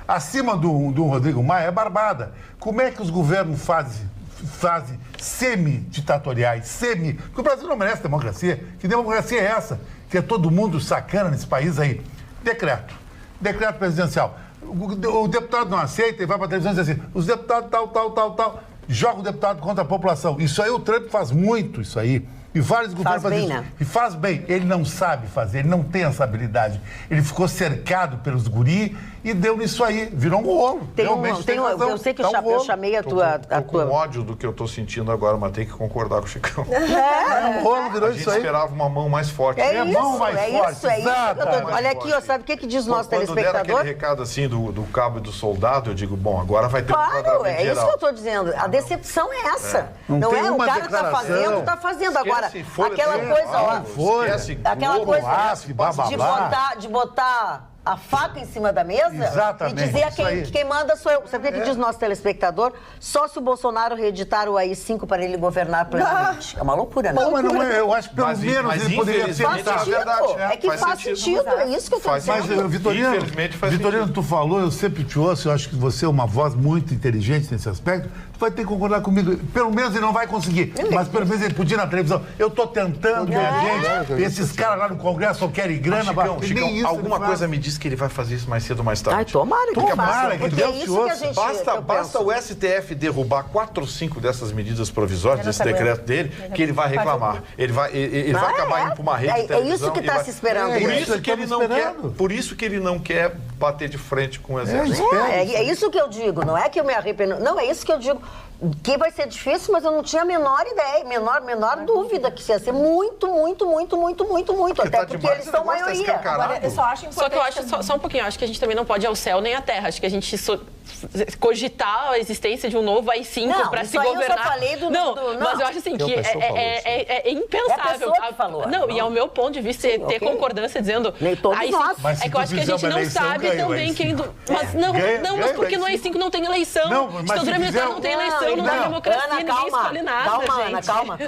Acima do Rodrigo Maia é barbada. Como é que os governos fazem semi-ditatoriais, porque o Brasil não merece democracia. Que democracia é essa? Que é todo mundo sacana nesse país aí. Decreto presidencial. O deputado não aceita e vai para a televisão e diz assim, os deputados tal, joga o deputado contra a população. Isso aí o Trump faz muito, isso aí. E vários governos Faz bem, fazem isso. né? E faz bem. Ele não sabe fazer, ele não tem essa habilidade. Ele ficou cercado pelos guri e deu nisso aí. Virou um rolo. Realmente tem razão. Eu sei que Tá um eu rolo. chamei a Tô tua... com ódio do que eu tô sentindo agora, mas tem que concordar com o Chicão. É um rolo, virou A gente isso aí. esperava uma mão mais forte. É isso, mão mais forte, isso que eu tô... exatamente. Olha aqui, ó, sabe o que diz o nosso Quando deram aquele telespectador? recado assim do cabo e do soldado, eu digo, bom, agora vai ter um Claro, enquadramento é isso geral. que eu estou dizendo. A decepção é essa. Não Não tem é o uma cara que está declaração. fazendo. Agora, Esquece folha aquela de coisa, ó. trabalho, Folha. esquece Aquela Globo, coisa ácido, bababá. de botar a faca em cima da mesa Exatamente, e dizer isso aí. que quem manda sou eu. Sabe o que diz o nosso telespectador? Só se o Bolsonaro reeditar o AI-5 para ele governar plenamente. É uma loucura, né? Não, mas não é. Eu acho que pelo menos mas ele poderia infelizmente, tentar. Faz sentido. verdade, É que faz sentido. É isso que eu estou Faz dizendo. sentido. Mas, Vitorino, Infelizmente faz sentido. tu falou, eu sempre te ouço, eu acho que você é uma voz muito inteligente nesse aspecto, tu vai ter que concordar comigo. Pelo menos ele não vai conseguir, mas pelo menos ele podia ir na televisão. Eu tô tentando ganhar gente, esses caras lá no Congresso só querem grana, Chicão, nem Chicão, isso alguma ele coisa faz. me diz que ele vai fazer isso mais cedo ou mais tarde. Ai, tomara que Tomara, faça. que Porque Deus é te isso que a ouça. gente... Basta eu penso. o STF derrubar 4 ou 5 dessas medidas provisórias, desse decreto dele, que ele vai reclamar. Ele vai acabar indo para uma rede de É televisão. isso que e está vai- se esperando. Por É isso que ele não quer, esperando. por isso que ele não quer bater de frente com o exército. É isso que eu digo, não é que eu me arrependo. Não, é isso que eu digo. Que vai ser difícil, mas eu não tinha a menor ideia, menor dúvida que isso ia ser muito. Até tá porque demais, eles o são negócio tá maioria. escancarado. Agora, eu só acho importante... Só que eu acho, só um pouquinho, eu acho que a gente também não pode ir ao céu nem à terra. Acho que a gente cogitar a existência de um novo AI-5 Não, para isso se aí eu só governar. falei do- não, do- mas não. eu acho assim que pessoa falou isso. é impensável. É a pessoa que falou. Não, e ao meu ponto de vista, ter ok. concordância dizendo... Nem todos AI-5 nós. Mas se é que eu tu acho que a fizer gente uma não eleição, sabe ganha o também AI-5. quem... Mas não, Ganha, mas ganha porque o no AI-5 AI-5 não tem eleição. Não, mas se Ditadura militar fizer não tem um- eleição, não tem Não, democracia, Ana, ninguém escolhe nada, Ana, gente. calma. Se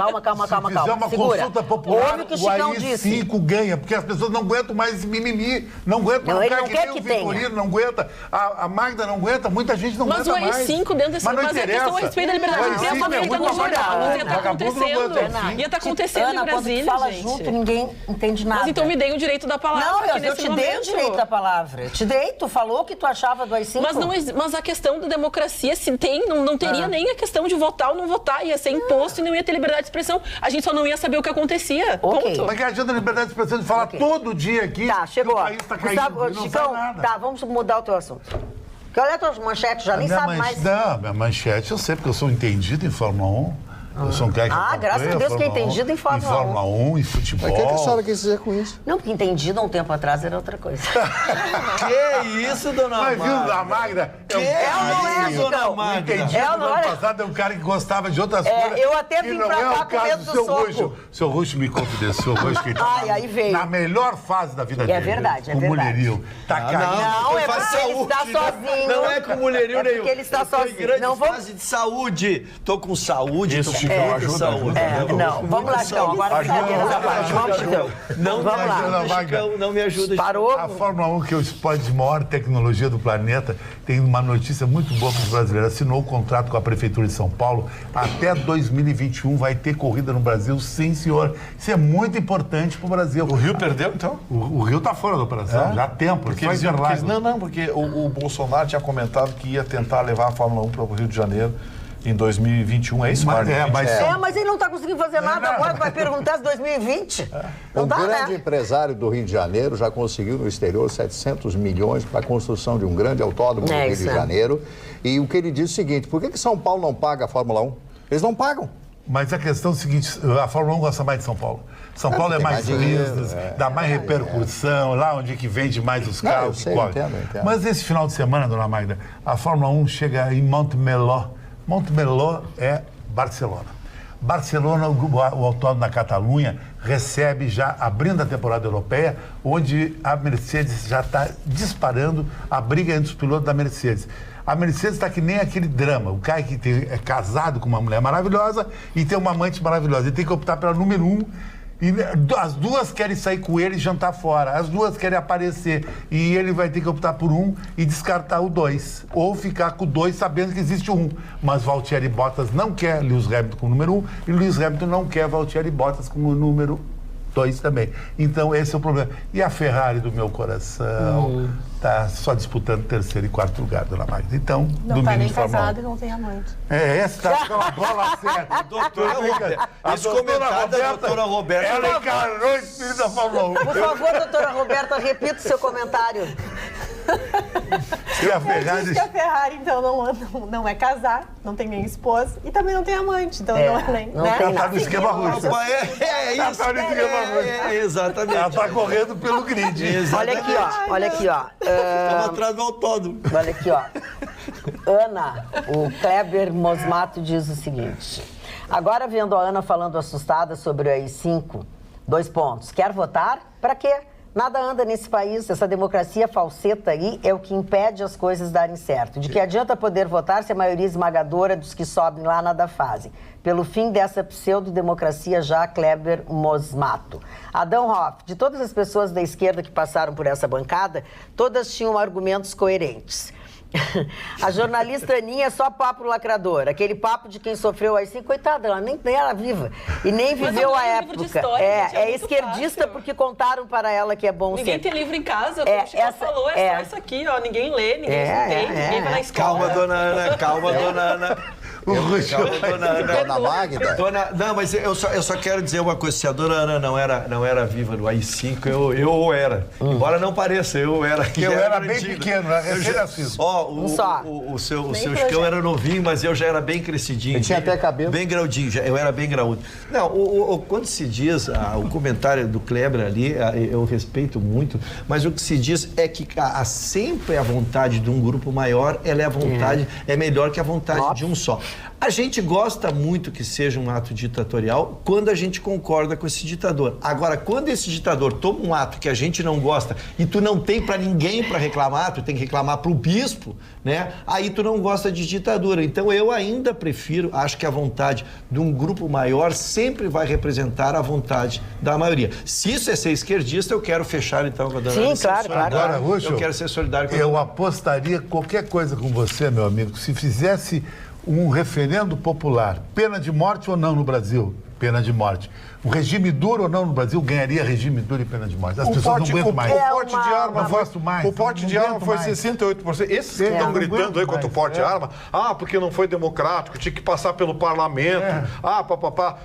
fizer uma Segura. consulta popular, Ouve o que o o Chicão disse. AI-5 ganha, porque as pessoas não aguentam mais esse mimimi. Não aguentam. Não, ele cara não que quer nem que o Vitorino tenha. não aguenta, a Magda não aguenta, muita gente não Mas aguenta o mais. AI-5 dentro desse... Mas não Mas a questão a interessa. respeito da liberdade O de imprensa AI-5 também é está muito no jornal. vagabundo, Ia tá vagabundo não acontecendo. aguenta o Ia estar acontecendo em Ana, quando Brasília, tu fala gente. junto, ninguém entende nada. Mas então me dei o direito da palavra Não, aqui eu nesse te momento. dei o direito da palavra. Eu te dei, tu falou o que tu achava do AI-5. Mas a questão da democracia, se tem, não teria nem a questão de votar ou não votar. Ia ser imposto e não ia ter liberdade de expressão. A gente só não ia saber o que acontecia. Ok. Ponto. Mas que adianta a liberdade de expressão de falar todo dia aqui Tá, chegou. que o país está caindo Gustavo, e não Chicão, sai nada. tá, vamos mudar o teu assunto. Porque olha a tua manchete, já nem Minha sabe mais. Não, minha manchete, eu sei, porque eu sou entendido em Fórmula 1. Eu sou um cara que acompanha graças a Deus que é Fórmula 1, entendido em Fórmula 1. Em Fórmula 1, em futebol. Mas o que a senhora quis dizer com isso? Não, porque entendido há um tempo atrás era outra coisa. Que isso, dona Mas viu, Magda? a Magda é um Ela não é, cara Chicão. entendido. Ela No não ano é. passado é um cara que gostava de outras É, coisas. eu até que vim não pra é cá o com caso medo do do seu soco. Ruxo. Seu Ruxo me confidenciou hoje que ele tá Ai, aí veio. na melhor fase da vida É dele. verdade, é com verdade. mulherio. Tá caindo. Não, é faz porque ele está saúde, né? sozinho. Não é com mulherio É nenhum. porque ele está Eu tô em sozinho. grande Não, vamos... fase de saúde. Tô com saúde, Isso, tô com Chicão, muita ajuda, saúde. ajuda. Não, vamos lá, Chicão. Agora brincadeiras à parte. Vamos pro teu. Não me Vamos lá. ajuda, Magda. Chicão, não me ajuda. Parou? A Fórmula 1, que é o esporte de maior tecnologia do planeta, tem uma notícia muito boa para os brasileiros. Assinou o contrato com a Prefeitura de São Paulo. Até 2021 vai ter corrida no Brasil, sim, senhor. Isso é muito importante para o Brasil. O Rio perdeu, então? O Rio está fora da operação, já há tempo. Porque só eles iam, Interlagos. porque o Bolsonaro tinha comentado que ia tentar levar a Fórmula 1 para o Rio de Janeiro em 2021, é isso, Mas, Magda? Mas ele não está conseguindo fazer nada agora, vai perguntar se 2020. Não Um dá, grande né? empresário do Rio de Janeiro já conseguiu no exterior 700 milhões para a construção de um grande autódromo no Rio isso de é. Janeiro. E o que ele diz é o seguinte, por que São Paulo não paga a Fórmula 1? Eles não pagam. Mas a questão é o seguinte, a Fórmula 1 gosta mais de São Paulo. São Paulo é tem mais mais dinheiro, business, dá mais repercussão, lá onde que vende mais os Não, carros. eu sei, que corre. entendo. Mas esse final de semana, dona Magda, a Fórmula 1 chega em Montmeló. Montmeló é Barcelona. Barcelona, o autódromo da Catalunha, recebe já, abrindo a temporada europeia, onde a Mercedes já está disparando a briga entre os pilotos da Mercedes. A Mercedes está que nem aquele drama. O cara que é casado com uma mulher maravilhosa e tem uma amante maravilhosa. Ele tem que optar pela número 1. E as duas querem sair com ele e jantar fora. As duas querem aparecer. E ele vai ter que optar por um e descartar o 2. Ou ficar com o 2 sabendo que existe o 1. Mas Valtteri Bottas não quer Lewis Hamilton como número 1 e Lewis Hamilton não quer Valtteri Bottas como número 2 também. Então, esse é o problema. E a Ferrari do meu coração está só disputando 3º e 4º lugar, dona Magda. Então, Não está nem casado e não tem amante. Essa está com a bola certa. Doutora Roberta, esse comentário da doutora Roberta... Ela encarnou o espírito da Fórmula 1. Por favor, doutora Roberta, repita o seu comentário. E a Diz Ferrari... que a Ferrari, então, não é casar, não tem nem esposa e também não tem amante. Então, não é nem... não né? tem Ela está no esquema russo. É isso. Tá no esquema russo. Exatamente. Ela está correndo pelo grid. Olha aqui, ó. Estava atrás do autódromo. Olha aqui, ó. Ana, o Kleber Mosmato diz o seguinte. Agora vendo a Ana falando assustada sobre o AI-5, 2 pontos. Quer votar? Pra quê? Nada anda nesse país, essa democracia falseta aí é o que impede as coisas darem certo. De que adianta poder votar se a maioria esmagadora dos que sobem lá nada fazem? Pelo fim dessa pseudo-democracia já, Kleber Mosmato. Adão Hoff, de todas as pessoas da esquerda que passaram por essa bancada, todas tinham argumentos coerentes. A jornalista Aninha é só papo lacrador. Aquele papo de quem sofreu AI-5, coitada, ela nem era viva e nem viveu a época. É esquerdista fácil. Porque contaram para ela que é bom Ninguém ser. tem livro em casa, como o Chico falou, só isso aqui, ó. Ninguém lê, ninguém entende, ninguém vai na escola. Calma, dona Ana, calma, dona Ana. Dona Magda. Não, mas eu só quero dizer uma coisa. Se a dona Ana não era viva no AI-5, eu era. Embora não pareça, eu era. Eu era bem pequeno, recém-nascido. Ó, o seu Chicão era novinho, mas eu já era bem crescidinho. Ele tinha até cabelo. Bem graudinho, eu era bem graúdo. Não, quando se diz, o comentário do Kleber ali, eu respeito muito, mas o que se diz é que sempre a vontade de um grupo maior, ela é a vontade, é melhor que a vontade de um só. A gente gosta muito que seja um ato ditatorial quando a gente concorda com esse ditador. Agora, quando esse ditador toma um ato que a gente não gosta e tu não tem pra ninguém pra reclamar, tu tem que reclamar pro bispo, né? Aí tu não gosta de ditadura. Então eu ainda prefiro, acho que a vontade de um grupo maior sempre vai representar a vontade da maioria. Se isso é ser esquerdista, eu quero fechar então com a dona Ana. Sim, claro. Agora, Ruxo, eu quero ser solidário com a eu apostaria qualquer coisa com você, meu amigo, se fizesse um referendo popular, pena de morte ou não no Brasil? Pena de morte. O regime duro ou não no Brasil ganharia regime duro e pena de morte. As pessoas não aguentam mais. O porte de arma não gosto mais. O porte de arma foi 68%. Esses que estão gritando aí contra o porte de arma, porque não foi democrático, tinha que passar pelo parlamento,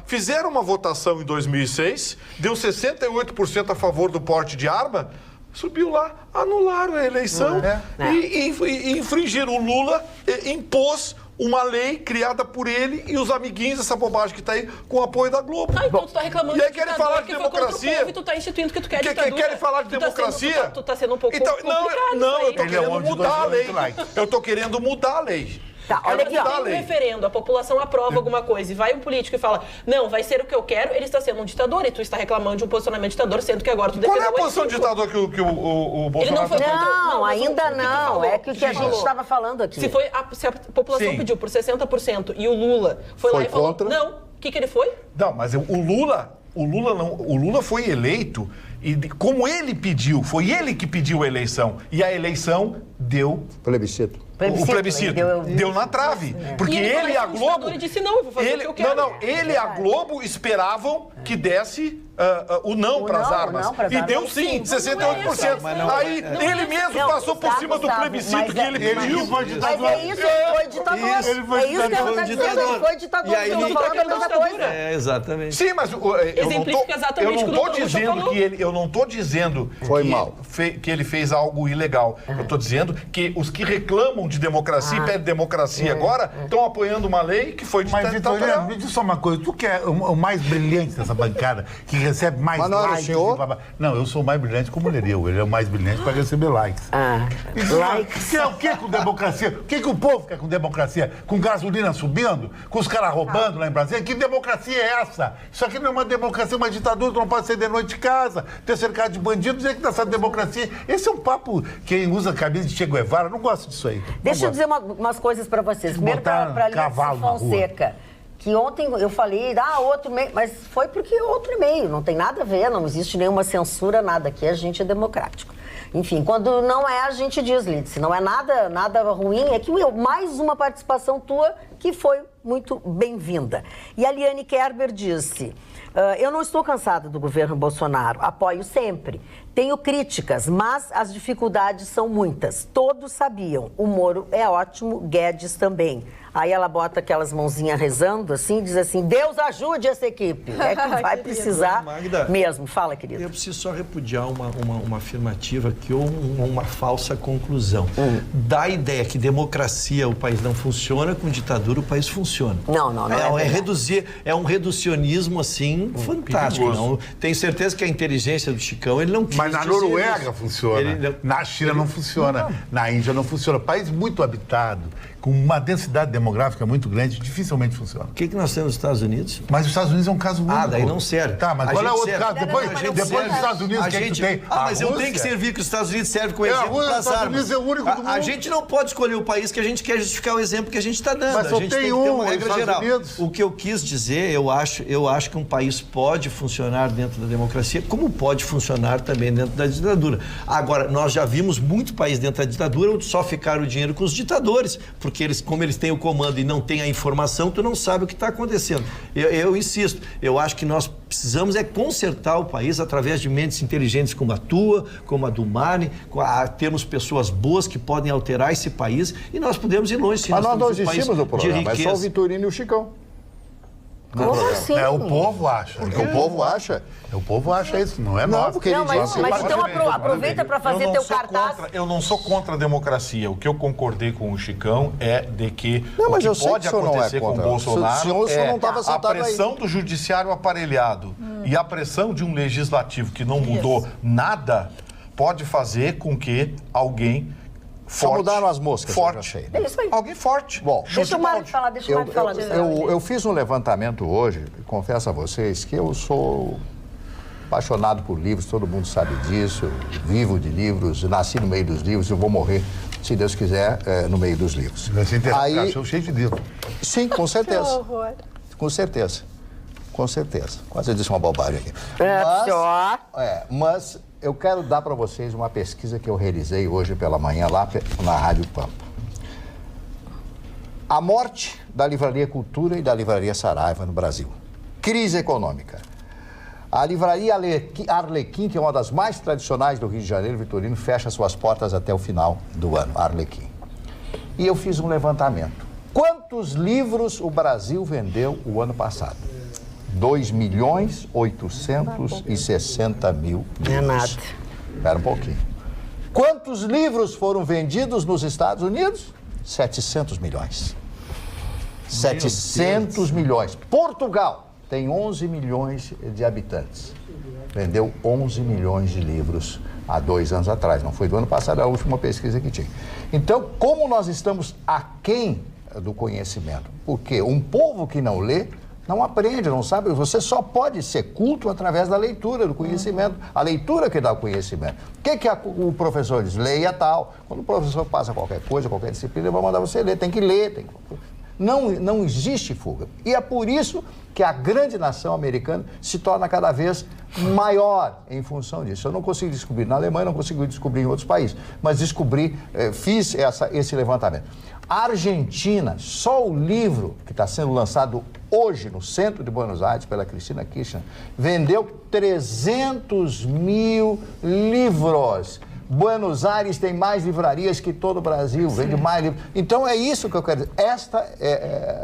Fizeram uma votação em 2006, deu 68% a favor do porte de arma, subiu lá, anularam a eleição e infringiram. O Lula impôs uma lei criada por ele e os amiguinhos, essa bobagem que tá aí, com o apoio da Globo. Então tu tá reclamando e aí querem falar de democracia. E tu tá instituindo que tu quer ditadura. Querem falar de democracia? Tu tá sendo um pouco então, não, eu tô Ele é querendo um de mudar a lei. 2 likes. Eu tô querendo mudar a lei. Tá, olha aqui, ó. Tem um referendo, a população aprova alguma coisa e vai um político e fala, não, vai ser o que eu quero, ele está sendo um ditador e tu está reclamando de um posicionamento ditador, sendo que agora tu defendeu. Qual é a posição de ditador que o Bolsonaro... Ele não foi Não, ainda não. É que o que a gente falou. estava falando aqui. Se a população pediu por 60% e o Lula foi lá e falou, contra. não, o que ele foi? Não, mas o Lula foi eleito e como ele pediu, foi ele que pediu a eleição e a eleição deu Plebiscito. o plebiscito. Deu na trave. Porque ele e a Globo... Ele disse, não, eu vou fazer o que eu quero. Ele e a Globo esperavam que desse o não para as armas. E deu sim, 68%. Aí ele mesmo passou por cima do plebiscito que ele pediu. Mas é isso, ele foi ditador. É isso que ele tá dizendo, ele foi ditador. E aí Então, ele falando a mesma coisa. exatamente. Sim, mas Exemplifica exatamente o que o doutor Russo falou. eu não tô dizendo que ele fez algo ilegal. Eu tô dizendo que os que reclamam de democracia e pedem democracia agora estão apoiando uma lei que foi ditatorial. Me diz só uma coisa, tu que é o mais brilhante dessa bancada, que recebe mais Mas não era o likes... senhor? Não, eu sou o mais brilhante como Nereu, ele é o mais brilhante para receber likes. Likes. O que é com democracia? O que o povo quer com democracia? Com gasolina subindo? Com os caras roubando lá em Brasília? Que democracia é essa? Isso aqui não é uma democracia, é uma ditadura, tu não pode sair de noite de casa, ter cercado de bandido, dizer que nessa democracia... Esse é um papo, quem usa a camisa de Che Guevara, não gosta disso aí. Deixa eu dizer umas coisas para vocês. Primeiro botar para cavalo na Alice Fonseca. Que ontem eu falei, outro e-mail, mas foi porque outro e-mail, não tem nada a ver, não existe nenhuma censura, nada, aqui a gente é democrático. Enfim, quando não é, a gente diz, Lídice, não é nada ruim, é que mais uma participação tua que foi muito bem-vinda. E a Liane Kerber disse, Eu não estou cansada do governo Bolsonaro, apoio sempre. Tenho críticas, mas as dificuldades são muitas. Todos sabiam. O Moro é ótimo, Guedes também. Aí ela bota aquelas mãozinhas rezando assim, diz assim, Deus ajude essa equipe. É que vai precisar Magda, mesmo. Fala, querido. Eu preciso só repudiar uma afirmativa aqui ou uma falsa conclusão. Dá a ideia que democracia o país não funciona, com ditadura o país funciona. Não É um reducionismo assim fantástico. Não, tenho certeza que a inteligência do Chicão, ele não quis Mas na dizer Noruega isso. funciona, na China não funciona, na Índia não funciona. País muito habitado, com uma densidade demográfica muito grande, dificilmente funciona. O que nós temos nos Estados Unidos? Mas os Estados Unidos é um caso único. Daí não serve. Tá, mas qual é o outro caso? Depois dos Estados Unidos, o que tu tem? Mas eu tenho que servir que os Estados Unidos servem com exemplo para as armas. Os Estados Unidos é o único do mundo. A gente não pode escolher o país que a gente quer justificar o exemplo que a gente está dando. Mas só a gente tem que ter uma regra geral. O que eu quis dizer, eu acho que um país pode funcionar dentro da democracia, como pode funcionar também dentro da ditadura. Agora, nós já vimos muito país dentro da ditadura onde só ficaram o dinheiro com os ditadores, porque como eles têm o comando e não têm a informação, tu não sabe o que está acontecendo. Eu insisto, eu acho que nós precisamos consertar o país através de mentes inteligentes como a tua, como a do Mani, temos pessoas boas que podem alterar esse país e nós podemos ir longe. Mas nós não existimos no programa, é só o Vitorino e o Chicão. Como assim? O povo acha. Porque o povo acha. O povo acha isso, não é nós. Mas então aproveita para fazer teu cartaz. Eu não sou contra a democracia. O que eu concordei com o Chicão é de que o que pode acontecer com o Bolsonaro é a pressão do judiciário aparelhado e a pressão de um legislativo que não mudou nada pode fazer com que alguém Só mudaram as moscas. Forte. É isso aí. Alguém forte. Bom, deixa o Mário falar, eu fiz um levantamento hoje, confesso a vocês que eu sou apaixonado por livros, todo mundo sabe disso, vivo de livros, nasci no meio dos livros e vou morrer, se Deus quiser, no meio dos livros. Vai ser interessante, cheio de livros. Sim, com certeza. Que horror. Com certeza. Com certeza. Quase eu disse uma bobagem aqui. Mas eu quero dar para vocês uma pesquisa que eu realizei hoje pela manhã lá na Rádio Pampa. A morte da Livraria Cultura e da Livraria Saraiva no Brasil. Crise econômica. A Livraria Arlequim, que é uma das mais tradicionais do Rio de Janeiro, Vitorino, fecha suas portas até o final do ano, Arlequim. E eu fiz um levantamento. Quantos livros o Brasil vendeu o ano passado? 2.860.000 livros. É nada. Espera um pouquinho. Quantos livros foram vendidos nos Estados Unidos? 700 milhões. 700 milhões. Portugal tem 11 milhões de habitantes. Vendeu 11 milhões de livros há 2 anos atrás. Não foi do ano passado, é a última pesquisa que tinha. Então, como nós estamos aquém do conhecimento? Porque um povo que não lê não aprende, não sabe. Você só pode ser culto através da leitura, do conhecimento. A leitura que dá o conhecimento. O que o professor diz? Leia tal. Quando o professor passa qualquer coisa, qualquer disciplina, ele vai mandar você ler. Tem que ler. Não existe fuga. E é por isso que a grande nação americana se torna cada vez maior em função disso. Eu não consegui descobrir na Alemanha, não consegui descobrir em outros países, mas fiz esse levantamento. A Argentina, só o livro que está sendo lançado hoje no centro de Buenos Aires pela Cristina Kirchner, vendeu 300 mil livros. Buenos Aires tem mais livrarias que todo o Brasil, vende mais livros. Então é isso que eu quero dizer. Esta,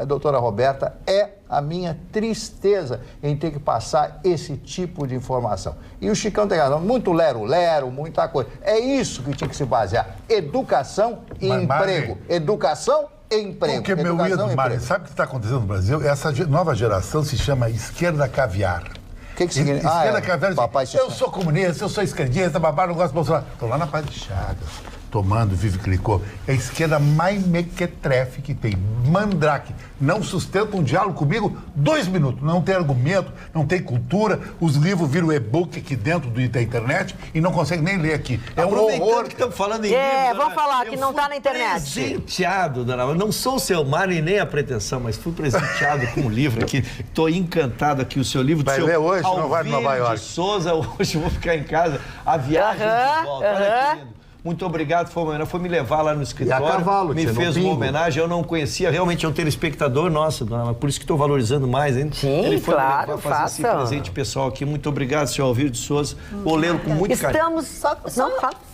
doutora Roberta, é a minha tristeza em ter que passar esse tipo de informação. E o Chicão tem razão, muito lero-lero, muita coisa. É isso que tinha que se basear. Educação e emprego. Educação e emprego. Porque, meu ídolo, Mário, sabe o que está acontecendo no Brasil? Essa nova geração se chama esquerda caviar. O que significa? Esquerda caviar, papai, eu sou comunista, eu sou esquerdista, babá, não gosto de Bolsonaro. Estou lá na Paz de Chagas, tomando, vive, clicou. É a esquerda mais mequetrefe que tem. Mandrake. Não sustenta um diálogo comigo 2 minutos. Não tem argumento, não tem cultura. Os livros viram e-book aqui dentro da internet e não consegue nem ler aqui. É um horror. Que estamos falando em livros, vamos falar que não está na internet. Presenteado, dona, eu não sou o seu Mário e nem a pretensão, mas fui presenteado com um livro aqui. Estou encantado aqui, o seu livro. Vai ler hoje, não vai para Nova York. Souza, hoje eu vou ficar em casa. A viagem de volta. Olha que lindo. muito obrigado, foi me levar lá no escritório, cavalo, me fez uma homenagem, eu não conhecia, realmente é um telespectador, nossa, dona, por isso que estou valorizando mais ainda. Sim, ele foi claro, me levar fazer esse faça. presente pessoal aqui, muito obrigado, senhor Alvir de Souza, vou lê-lo com muito carinho. Estamos... Só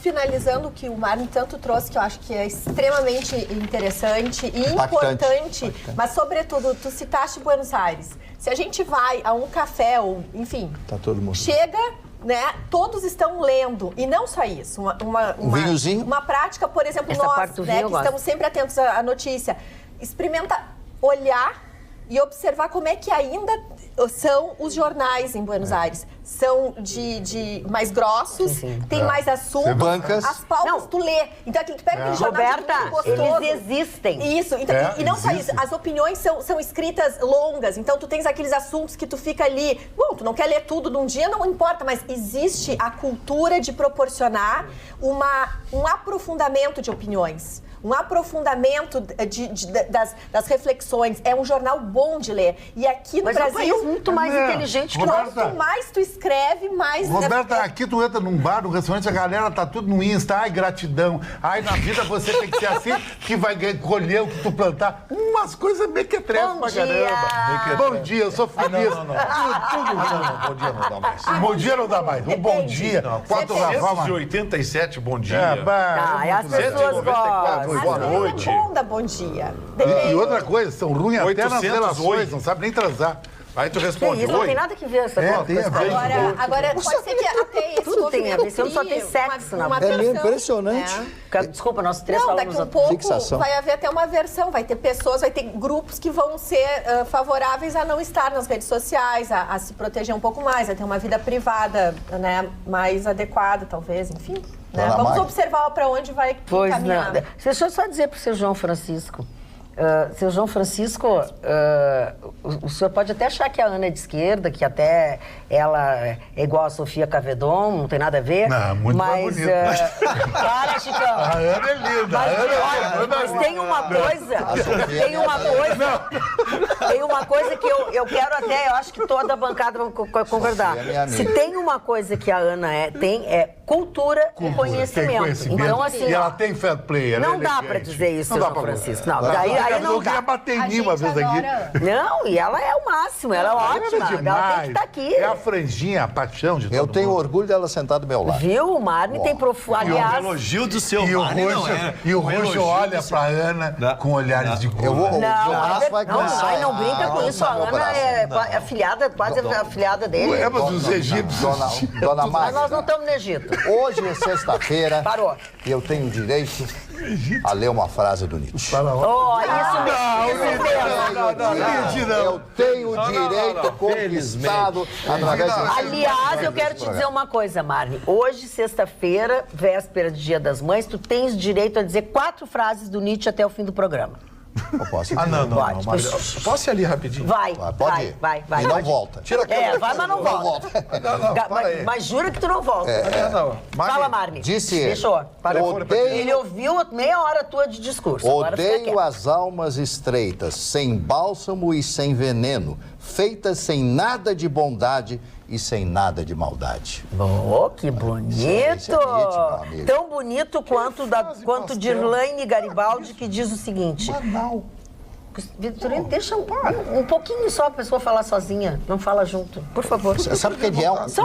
finalizando o que o Marne tanto trouxe, que eu acho que é extremamente interessante e importante, mas sobretudo, tu citaste Buenos Aires. Se a gente vai a um café, ou enfim, Tá todo mundo. chega, né, todos estão lendo. E não só isso, vinhozinho? uma prática, por exemplo, Essa parte nós, do né, vinho eu que gosto. estamos sempre atentos à notícia, experimenta olhar e observar como é que ainda são os jornais em Buenos Aires. São de mais grossos, tem mais assunto. Bancas. As pautas tu lê. Então aqui tu pega aquele jornal Roberta, muito gostoso. eles existem. Isso, então, e não só isso, as opiniões são escritas longas, então tu tens aqueles assuntos que tu fica ali, bom, tu não quer ler tudo num dia, não importa, mas existe a cultura de proporcionar um aprofundamento de opiniões. Um aprofundamento das reflexões. É um jornal bom de ler. E aqui no Mas Brasil... é um país muito mais inteligente que nós. Quanto mais tu escreve, mais... Roberta, aqui tu entra num bar, num restaurante, a galera tá tudo no Insta, ai, gratidão. Ai, na vida você tem que ser assim, que vai colher o que tu plantar. Umas coisas mequetrefes pra caramba. Bom dia, eu sou feliz. Não, bom dia não dá mais. Bom dia não dá mais. Um bom dia. 487, bom dia. As pessoas gostam. Boa noite. É bom dar bom dia. E outra coisa, são ruins até nas 808. relações, não sabe nem transar. Aí tu Que responde, isso, não oi. tem nada que ver essa É, coisa. tem a ver. Agora pode ser que até esse Tudo tem a ver, você não só tem crie sexo na uma vida. É meio versão, impressionante. né? Desculpa, nós três Não, falamos... daqui um pouco Fixação. vai haver até uma versão, vai ter pessoas, vai ter grupos que vão ser favoráveis a não estar nas redes sociais, a se proteger um pouco mais, a ter uma vida privada, né, mais adequada, talvez, enfim. Né? Dona Vamos Magda. observar para onde vai Pois caminhar. não. Deixa eu só dizer para o seu João Francisco. Seu João Francisco, o senhor pode até achar que a Ana é de esquerda, que até ela é igual a Sofia Cavedon, não tem nada a ver. Não, muito mais mas, bonita. Para, Chicão. A Ana é linda. Mas tem uma coisa, tem uma coisa que eu quero até, eu acho que toda a bancada vai concordar. Sofia é minha amiga. Se tem uma coisa que a Ana tem cultura e conhecimento. Então, assim, e ela tem fair play. ela é não dá elegante. para dizer isso, Não seu dá João pra Francisco. gostar. Não, aí não Eu queria dá. bater A em mim uma gente vez aqui. adora. Não, e ela é o máximo, ela é ótima. Ela tem que estar aqui. É a franjinha, a paixão de todo Eu tenho mundo. orgulho dela sentar do meu lado. Viu? O Marne tem profundidade. Um Aliás, elogio do seu E o Marne, não Roxo, é? e o Um Roxo elogio olha do seu- pra Ana Não. com olhares de Eu vou, gula. o meu braço vai não, cansar. ai, não brinca com isso. A meu Ana braço. é afilhada, quase afilhada dele. É, mas os egípcios... Dona Mas nós não Magda, estamos no Egito. hoje é sexta-feira Parou. e eu tenho direito a ler uma frase do Nietzsche. Oh, isso mesmo. Eu tenho o direito conquistado através de... Aliás, eu quero te dizer uma coisa, Marne. Hoje, sexta-feira, véspera de Dia das Mães, tu tens direito a dizer 4 frases do Nietzsche até o fim do programa. Eu posso Ah, não, Pode. Mário. Posso ir ali rapidinho? Vai, Pode ir. vai. E não volta. Tira a câmera. Vai, mas não volta. Mas jura que tu não volta. Não, Fala, Marne. Disse ele. Fechou. Parou. Odeio- Ele ouviu meia hora tua de discurso. Agora fica Odeio quieto. as almas estreitas, sem bálsamo e sem veneno, feitas sem nada de bondade e sem nada de maldade. Oh, que bonito! Esse é Nietzsche, meu amigo. Tão bonito quanto Dirlaine Garibaldi, que diz o seguinte... Banal. Vitorino, deixa um pouquinho só a pessoa falar sozinha. Não fala junto, por favor. Sabe o que ele é? Só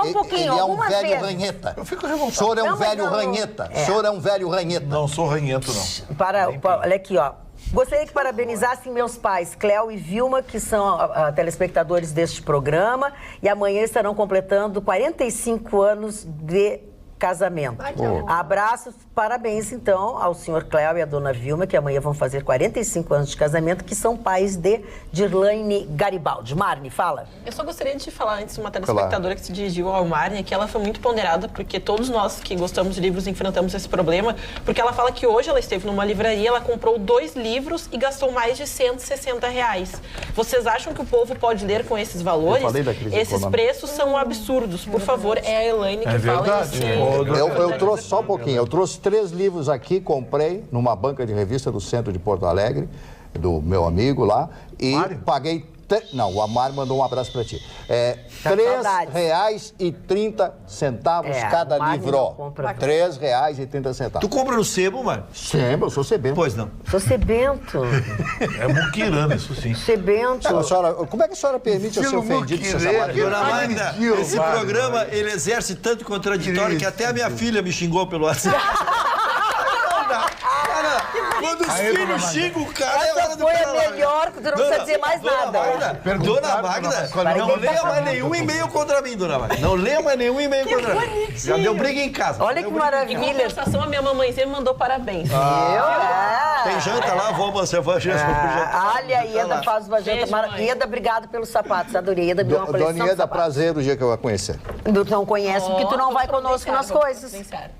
um pouquinho, Ele é um algumas velho vezes. ranheta. Eu fico revoltado. O senhor é um Não, mas velho não. ranheta. É. O senhor é um velho ranheta. Não sou ranhento, não. Olha aqui, ó. Gostaria que parabenizassem meus pais, Cléo e Vilma, que são telespectadores deste programa, e amanhã estarão completando 45 anos de casamento. Ai, que amor. Abraços, parabéns então ao senhor Cléo e à dona Vilma, que amanhã vão fazer 45 anos de casamento, que são pais de Dirlaine Garibaldi. Marne, fala. Eu só gostaria de falar antes uma telespectadora que se dirigiu ao Marne, que ela foi muito ponderada, porque todos nós que gostamos de livros enfrentamos esse problema, porque ela fala que hoje ela esteve numa livraria, ela comprou 2 livros e gastou mais de R$160. Vocês acham que o povo pode ler com esses valores? Eu falei da crise Esses econômica. preços são absurdos. Por favor, é a Elaine que fala verdade. nesse... Eu trouxe só um pouquinho. Eu trouxe 3 livros aqui, comprei numa banca de revista do centro de Porto Alegre, do meu amigo lá, e Mário? paguei Não, o Amar mandou um abraço pra ti. Tá R$3,30 cada o Mário livro. não compra. R$3,30. Tu compra no sebo, mano? Sempre, eu sou sebento. Pois não. Sou sebento. É muquirana, isso sim. Sebento. Como é que a senhora permite eu ser ofendido de ser chamado de Dona Magda, agrediu, esse Mário, programa, ele exerce tanto contraditório que até a minha filha me xingou pelo WhatsApp. Cara, quando os filhos xingam o cara, é hora Essa do foi cara a largar. melhor, tu não precisa dizer mais nada. Dona Magda, não leia mais nenhum e-mail contra mim, Dona Magda. Não leia mais nenhum e-mail contra mim. Já deu briga em casa. Olha que Em maravilha. compensação, a minha mamãezinha me mandou parabéns. Tem janta lá, vamos jantar. Olha, a Ieda faz uma janta Beijo, maravilhosa. mãe. Ieda, obrigado pelos sapatos. Adorei. Ieda me deu uma coleção Dona de Ieda, sapatos. prazer o dia que eu a conhecer. Tu não conhece porque tu não vai conosco nas coisas. Sincero.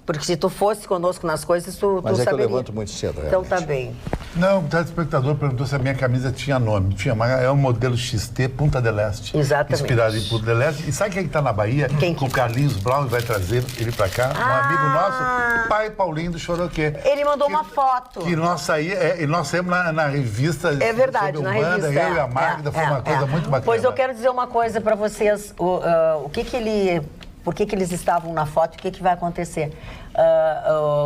Porque se tu fosse conosco nas coisas, tu Mas é que eu saberia. levanto muito cedo, Então realmente. tá bem. Não, o telespectador perguntou se a minha camisa tinha nome. Tinha, mas é um modelo XT Punta del Este. Exatamente. Inspirado em Punta del Este. E sabe quem está na Bahia? Quem? Com o Carlinhos Brown, vai trazer ele para cá. Um amigo nosso, pai Paulinho do Choroquê. Ele mandou uma foto. Que nós saímos na revista. É verdade, sobre na Umbanda, revista. Eu e a Magda, foi uma coisa muito bacana. Pois eu quero dizer uma coisa para vocês. Por que eles estavam na foto e o que vai acontecer?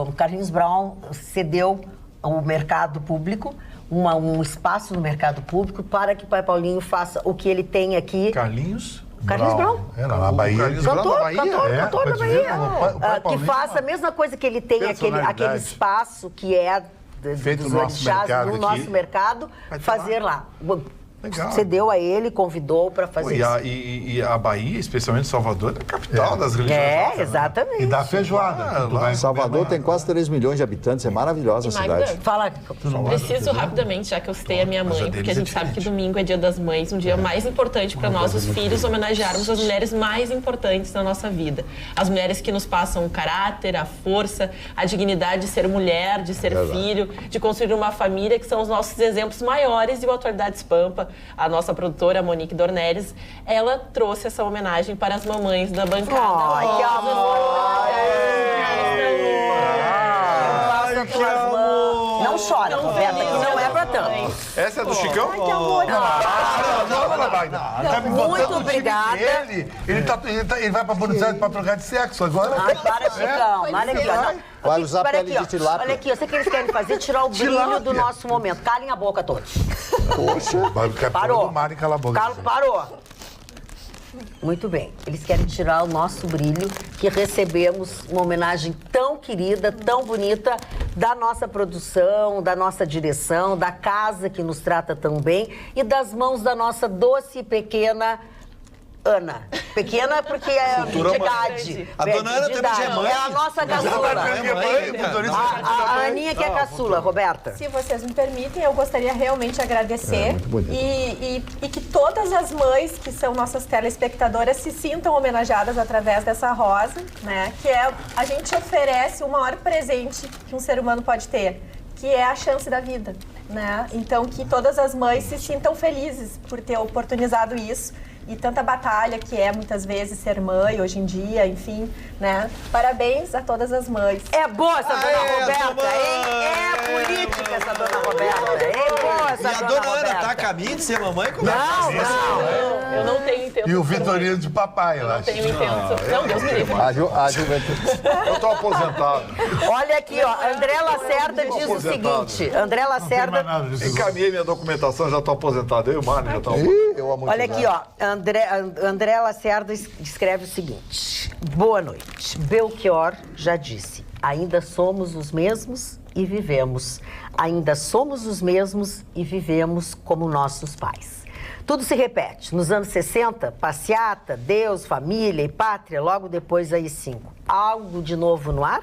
O Carlinhos Brown cedeu ao mercado público, um espaço no mercado público para que o pai Paulinho faça o que ele tem aqui. Carlinhos? Carlinhos Brown. É, na Bahia. Carlinhos Brown Cantor, na Bahia? cantor É, na pode Bahia. ver, o pai Que Paulinho faça é a mesma coisa que ele tem, aquele espaço que é Feito dos no nosso orixás, mercado no aqui. nosso mercado, Vai ter fazer lá. Legal. Cedeu a ele, convidou para fazer isso. E a Bahia, especialmente Salvador, é a capital das religiões. É, exatamente. E da feijoada. que tu vai Salvador comer tem quase 3 milhões de habitantes, é maravilhosa a Magda, cidade. Fala. Preciso rapidamente, já que eu citei a minha Mas a mãe, deles porque a é gente sabe que diferente. domingo é dia das mães, um dia mais importante para nós, os filhos, homenagearmos as mulheres mais importantes da nossa vida. As mulheres que nos passam o caráter, a força, a dignidade de ser mulher, de ser filho, de construir uma família, que são os nossos exemplos maiores. E o Atualidades Pampa, a nossa produtora, Monique Dornelles, ela trouxe essa homenagem para as mamães da bancada. Ai, que amor! Não chora, Roberta, que não é pra tanto. Essa é do Chicão? Ai, que amor! Não, Magda. Tá me Muito botando no time obrigada. dele. Ele vai pra Buenos Aires pra trocar de sexo agora. Ai, para, Chicão. Olha aqui, ó. Não. Vai usar Espera pele aqui, de ó. tilápia. Olha aqui, eu sei o que eles querem fazer, tirar o brilho do nosso momento. Calem a boca todos. Vai ficar Parou. do mar e cala a boca. Parou. Muito bem. Eles querem tirar o nosso brilho, que recebemos uma homenagem tão querida, tão bonita, da nossa produção, da nossa direção, da casa que nos trata tão bem e das mãos da nossa doce e pequena Ana. Pequena porque é de idade. A dona Ana de também já é idade. mãe. É a nossa caçula. A Aninha que é caçula, Roberta. Se vocês me permitem, eu gostaria realmente de agradecer muito bonito. e que todas as mães que são nossas telespectadoras se sintam homenageadas através dessa rosa, né? Que é, a gente oferece o maior presente que um ser humano pode ter, que é a chance da vida, né? Então, que todas as mães se sintam felizes por ter oportunizado isso. E tanta batalha que é, muitas vezes, ser mãe, hoje em dia, enfim, né? Parabéns a todas as mães. É boa essa dona Roberta, mamãe! hein? É política essa dona Roberta. É boa essa E a dona Ana tá a caminho de ser mamãe? Como é que Não, faz isso? não. Eu não tenho intenção. E o de ser mãe. Vitorino de papai, eu Não acho. tenho intenção. Não, Deus me livre. A juventude. Eu tô aposentado. Olha aqui, ó. André Lacerda diz o seguinte. André Não Lacerda... tem mais nada disso. Encaminhei minha documentação, já tô aposentado. Eu e o Mário já estamos. Ih, eu amo Olha muito, aqui, né? ó. André Lacerda escreve o seguinte. Boa noite. Belchior já disse. Ainda somos os mesmos e vivemos. Ainda somos os mesmos e vivemos como nossos pais. Tudo se repete. Nos anos 60, passeata, Deus, família e pátria, logo depois AI-5. Algo de novo no ar?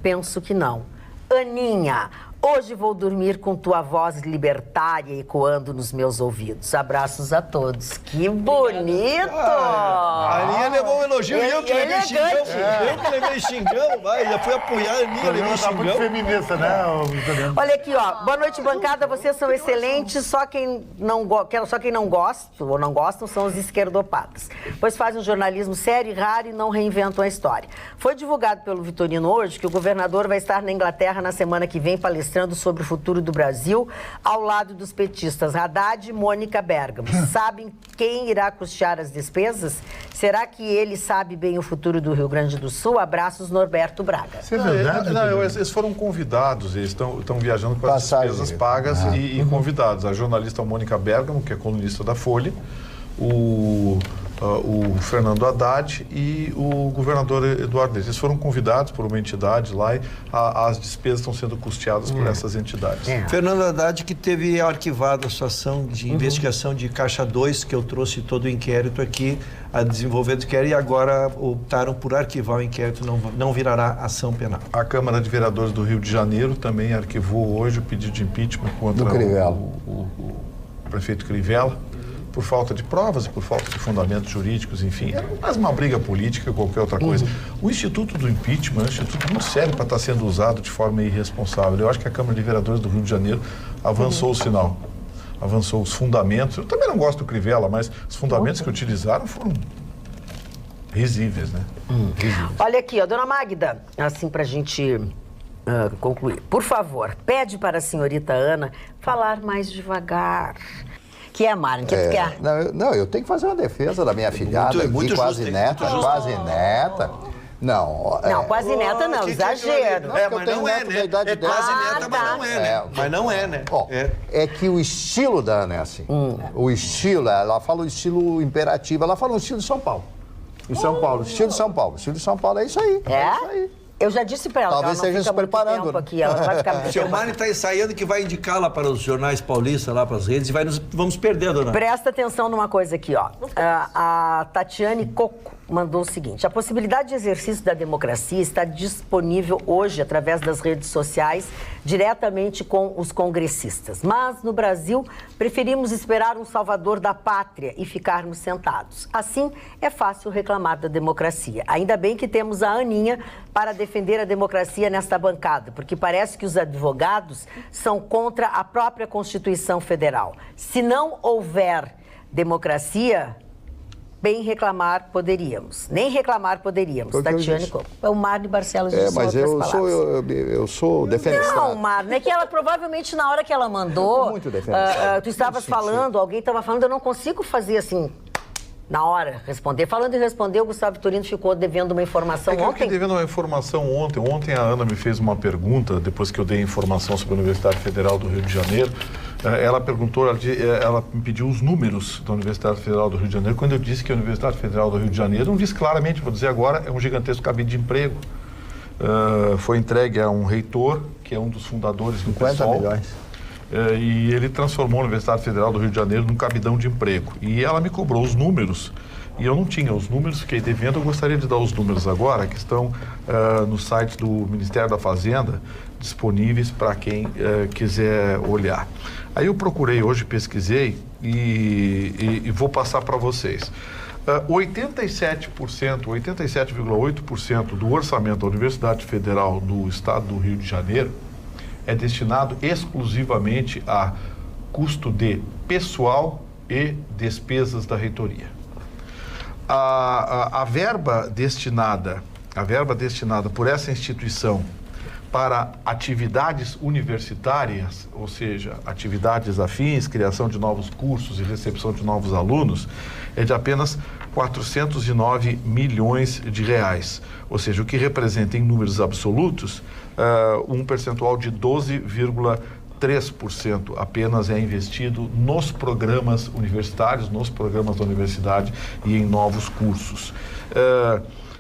Penso que não. Aninha, hoje vou dormir com tua voz libertária ecoando nos meus ouvidos. Abraços a todos. Que bonito! A Aninha levou um elogio e eu que levei Elegante. xingão. Eu que levei xingão. Vai, já fui apoiar a Aninha, levei Tá muito xingão. feminista, né, ô Vitorino? Olha aqui, ó. Boa noite, bancada. Vocês são excelentes. Só quem não gosta ou não gostam são os esquerdopatas. Pois fazem um jornalismo sério e raro e não reinventam a história. Foi divulgado pelo Vitorino hoje que o governador vai estar na Inglaterra na semana que vem palestrando palestrando sobre o futuro do Brasil, ao lado dos petistas Haddad e Mônica Bergamo. Sabem quem irá custear as despesas? Será que ele sabe bem o futuro do Rio Grande do Sul? Abraços, Norberto Braga. Isso é verdade? Eles foram convidados, eles estão viajando com as despesas pagas e convidados. A jornalista Mônica Bergamo, que é colunista da Folha, o Fernando Haddad e o governador Eduardo Leite. Eles foram convidados por uma entidade lá e as despesas estão sendo custeadas por essas entidades. Fernando Haddad, que teve arquivado a sua ação de investigação de Caixa 2, que eu trouxe todo o inquérito aqui, a desenvolver do inquérito, e agora optaram por arquivar o inquérito, não virará ação penal. A Câmara de Vereadores do Rio de Janeiro também arquivou hoje o pedido de impeachment contra o prefeito Crivella, por falta de provas e por falta de fundamentos jurídicos, enfim. É mais uma briga política que qualquer outra coisa. O Instituto do Impeachment é um instituto muito sério para estar sendo usado de forma irresponsável. Eu acho que a Câmara de Vereadores do Rio de Janeiro avançou o sinal, avançou os fundamentos. Eu também não gosto do Crivella, mas os fundamentos que utilizaram foram risíveis, né? Risíveis. Olha aqui, ó, dona Magda, assim pra gente concluir. Por favor, pede para a senhorita Ana falar mais devagar. Que é, Mara? O que tu quer? Eu tenho que fazer uma defesa da minha filhada, quase neta. Não, quase neta não, exagero. Mas não é, né? É quase neta, mas não é, né? Mas não é, né? É que o estilo da Ana é assim. O estilo, ela fala o estilo imperativo, ela fala o estilo de São Paulo. Em São Paulo, estilo de São Paulo. Estilo de São Paulo é isso aí. É? Isso aí. Eu já disse pra ela, talvez que ela não esteja fica se preparando, muito tempo aqui, ela vai ficar muito O seu Mari está ensaiando que vai indicá-la para os jornais paulistas, lá para as redes, e vamos perdendo, né? Presta atenção numa coisa aqui, ó. A Tatiane Coco mandou o seguinte: a possibilidade de exercício da democracia está disponível hoje através das redes sociais, diretamente com os congressistas. Mas no Brasil, preferimos esperar um salvador da pátria e ficarmos sentados. Assim, é fácil reclamar da democracia. Ainda bem que temos a Aninha para defender a democracia nesta bancada, porque parece que os advogados são contra a própria Constituição Federal. Se não houver democracia, bem reclamar poderíamos. Nem reclamar poderíamos. Tatiane Coco. O Marne Barcelos disse mas eu sou defenestrado. Não, Marne, é que ela provavelmente na hora que ela mandou, muito defenestrado. Tu estavas falando, alguém estava falando, eu não consigo fazer assim, na hora, responder. Falando em responder, o Gustavo Vitorino ficou devendo uma informação ontem. Eu fiquei devendo uma informação ontem. Ontem a Ana me fez uma pergunta, depois que eu dei informação sobre a Universidade Federal do Rio de Janeiro. Ela perguntou, ela me pediu os números da Universidade Federal do Rio de Janeiro. Quando eu disse que a Universidade Federal do Rio de Janeiro, não disse claramente, vou dizer agora, é um gigantesco cabide de emprego. Foi entregue a um reitor, que é um dos fundadores do PSOL. 50 milhões. E ele transformou a Universidade Federal do Rio de Janeiro num cabidão de emprego. E ela me cobrou os números, e eu não tinha os números, fiquei devendo. Eu gostaria de dar os números agora, que estão no site do Ministério da Fazenda, disponíveis para quem quiser olhar. Aí eu procurei hoje, pesquisei e vou passar para vocês. 87,8% do orçamento da Universidade Federal do Estado do Rio de Janeiro é destinado exclusivamente a custo de pessoal e despesas da reitoria. A verba destinada por essa instituição para atividades universitárias, ou seja, atividades afins, criação de novos cursos e recepção de novos alunos, é de apenas 409 milhões de reais. Ou seja, o que representa em números absolutos um percentual de 12,3% apenas é investido nos programas universitários, nos programas da universidade e em novos cursos.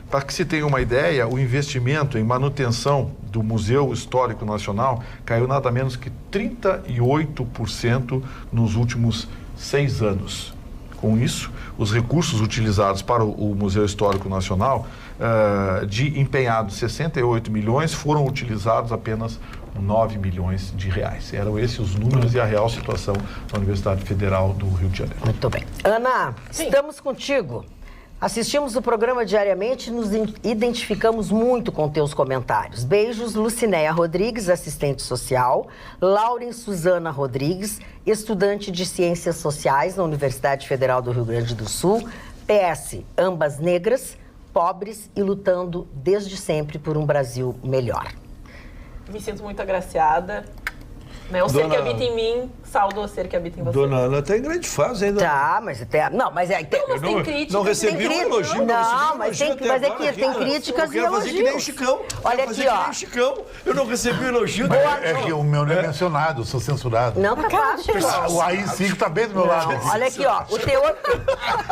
Para que se tenha uma ideia, o investimento em manutenção do Museu Histórico Nacional caiu nada menos que 38% nos últimos 6 anos. Com isso, os recursos utilizados para o Museu Histórico Nacional, de empenhados 68 milhões, foram utilizados apenas 9 milhões de reais. Eram esses os números e a real situação da Universidade Federal do Rio de Janeiro. Muito bem. Ana, estamos contigo. Assistimos o programa diariamente e nos identificamos muito com teus comentários. Beijos, Lucinéia Rodrigues, assistente social, Lauren Suzana Rodrigues, estudante de Ciências Sociais na Universidade Federal do Rio Grande do Sul, PS, ambas negras, pobres e lutando desde sempre por um Brasil melhor. Me sinto muito agraciada. Não é o ser que habita em mim, saldo o ser que habita em você. Dona Ana tá em grande fase ainda. Tá, mas até. Não, mas é. Mas tem críticas. Não recebi um elogio. Não, mas tem críticas e elogios. Eu quero fazer que nem o Chicão. Olha quero fazer aqui, que nem ó. o Chicão. Eu não recebi um elogio. É que o meu não é mencionado, eu sou censurado. Não, capaz. O AI5 tá bem do meu lado. Olha aqui, ó. O teor.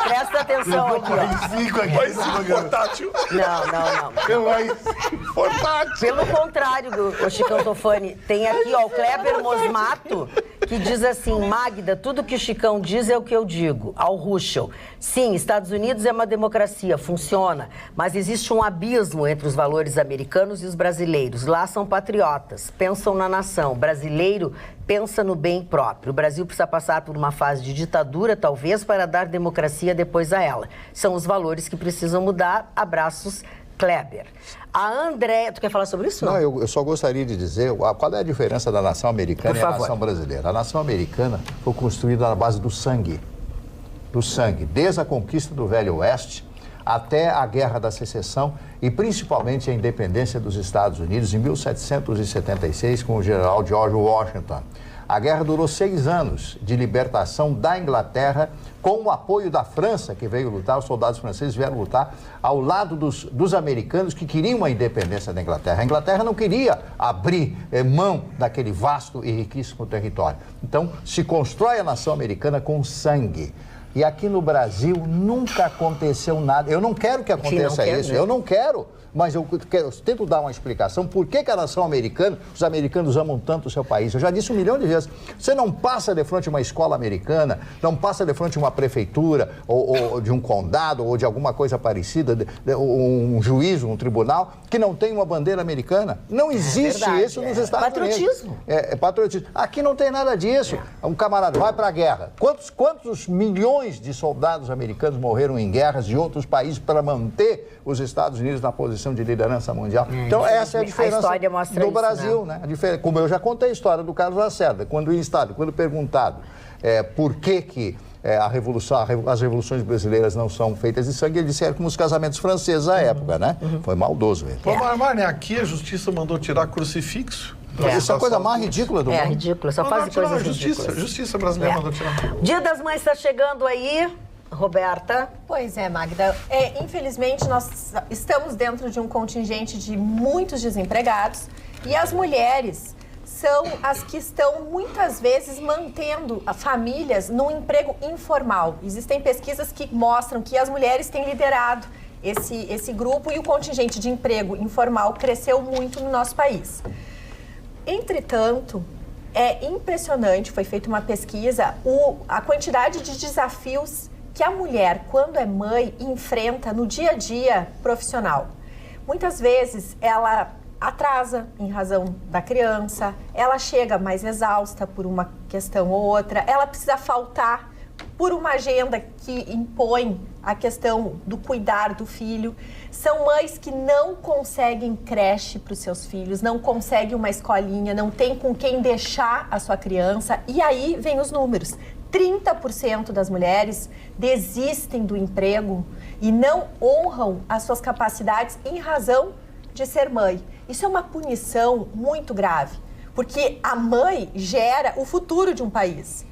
Presta atenção aqui, O ó. AI5 aqui. AI5 portátil. Não. É o AI5 portátil. Pelo contrário, o Chicão Tofani, tem aqui, ó, o Kleber Mosmato, que diz assim: Magda, tudo que o Chicão diz é o que eu digo. Ao Ruschel. Sim, Estados Unidos é uma democracia, funciona, mas existe um abismo entre os valores americanos e os brasileiros. Lá são patriotas, pensam na nação. Brasileiro pensa no bem próprio. O Brasil precisa passar por uma fase de ditadura, talvez, para dar democracia depois a ela. São os valores que precisam mudar. Abraços, Kleber. A Andréia... Tu quer falar sobre isso? Não, eu só gostaria de dizer qual é a diferença da nação americana e a nação brasileira. A nação americana foi construída na base do sangue. Do sangue. Desde a conquista do Velho Oeste até a Guerra da Secessão e principalmente a independência dos Estados Unidos em 1776 com o general George Washington. A guerra durou 6 anos de libertação da Inglaterra com o apoio da França, que veio lutar, os soldados franceses vieram lutar ao lado dos americanos que queriam a independência da Inglaterra. A Inglaterra não queria abrir mão daquele vasto e riquíssimo território. Então, se constrói a nação americana com sangue. E aqui no Brasil nunca aconteceu nada. Eu não quero que aconteça isso, eu não quero. Mas eu tento dar uma explicação por que a nação americana, os americanos amam tanto o seu país. Eu já disse 1 milhão de vezes. Você não passa de frente a uma escola americana, não passa de frente a uma prefeitura, ou de um condado, ou de alguma coisa parecida, um juízo, um tribunal, que não tem uma bandeira americana. Não existe isso nos Estados Unidos. É patriotismo. Aqui não tem nada disso. Um camarada vai para a guerra. Quantos milhões de soldados americanos morreram em guerras de outros países para manter os Estados Unidos na posição de liderança mundial? Então, essa é a diferença do Brasil, né? Como eu já contei a história do Carlos Lacerda, quando perguntado por que as revoluções brasileiras não são feitas de sangue, ele disse que era como os casamentos franceses à época, né? Foi maldoso ele. Mas aqui a justiça mandou tirar crucifixo. Isso é a coisa mais ridícula do mundo. É ridícula, só faz coisas ridículas. Justiça brasileira mandou tirar. Dia das Mães está chegando aí. Roberta? Pois é, Magda. Infelizmente, nós estamos dentro de um contingente de muitos desempregados e as mulheres são as que estão, muitas vezes, mantendo as famílias num emprego informal. Existem pesquisas que mostram que as mulheres têm liderado esse grupo e o contingente de emprego informal cresceu muito no nosso país. Entretanto, é impressionante, foi feita uma pesquisa, a quantidade de desafios que a mulher, quando é mãe, enfrenta no dia a dia profissional. Muitas vezes ela atrasa em razão da criança, ela chega mais exausta por uma questão ou outra, ela precisa faltar por uma agenda que impõe a questão do cuidar do filho. São mães que não conseguem creche para os seus filhos, não conseguem uma escolinha, não tem com quem deixar a sua criança. E aí vem os números. 30% das mulheres desistem do emprego e não honram as suas capacidades em razão de ser mãe. Isso é uma punição muito grave, porque a mãe gera o futuro de um país.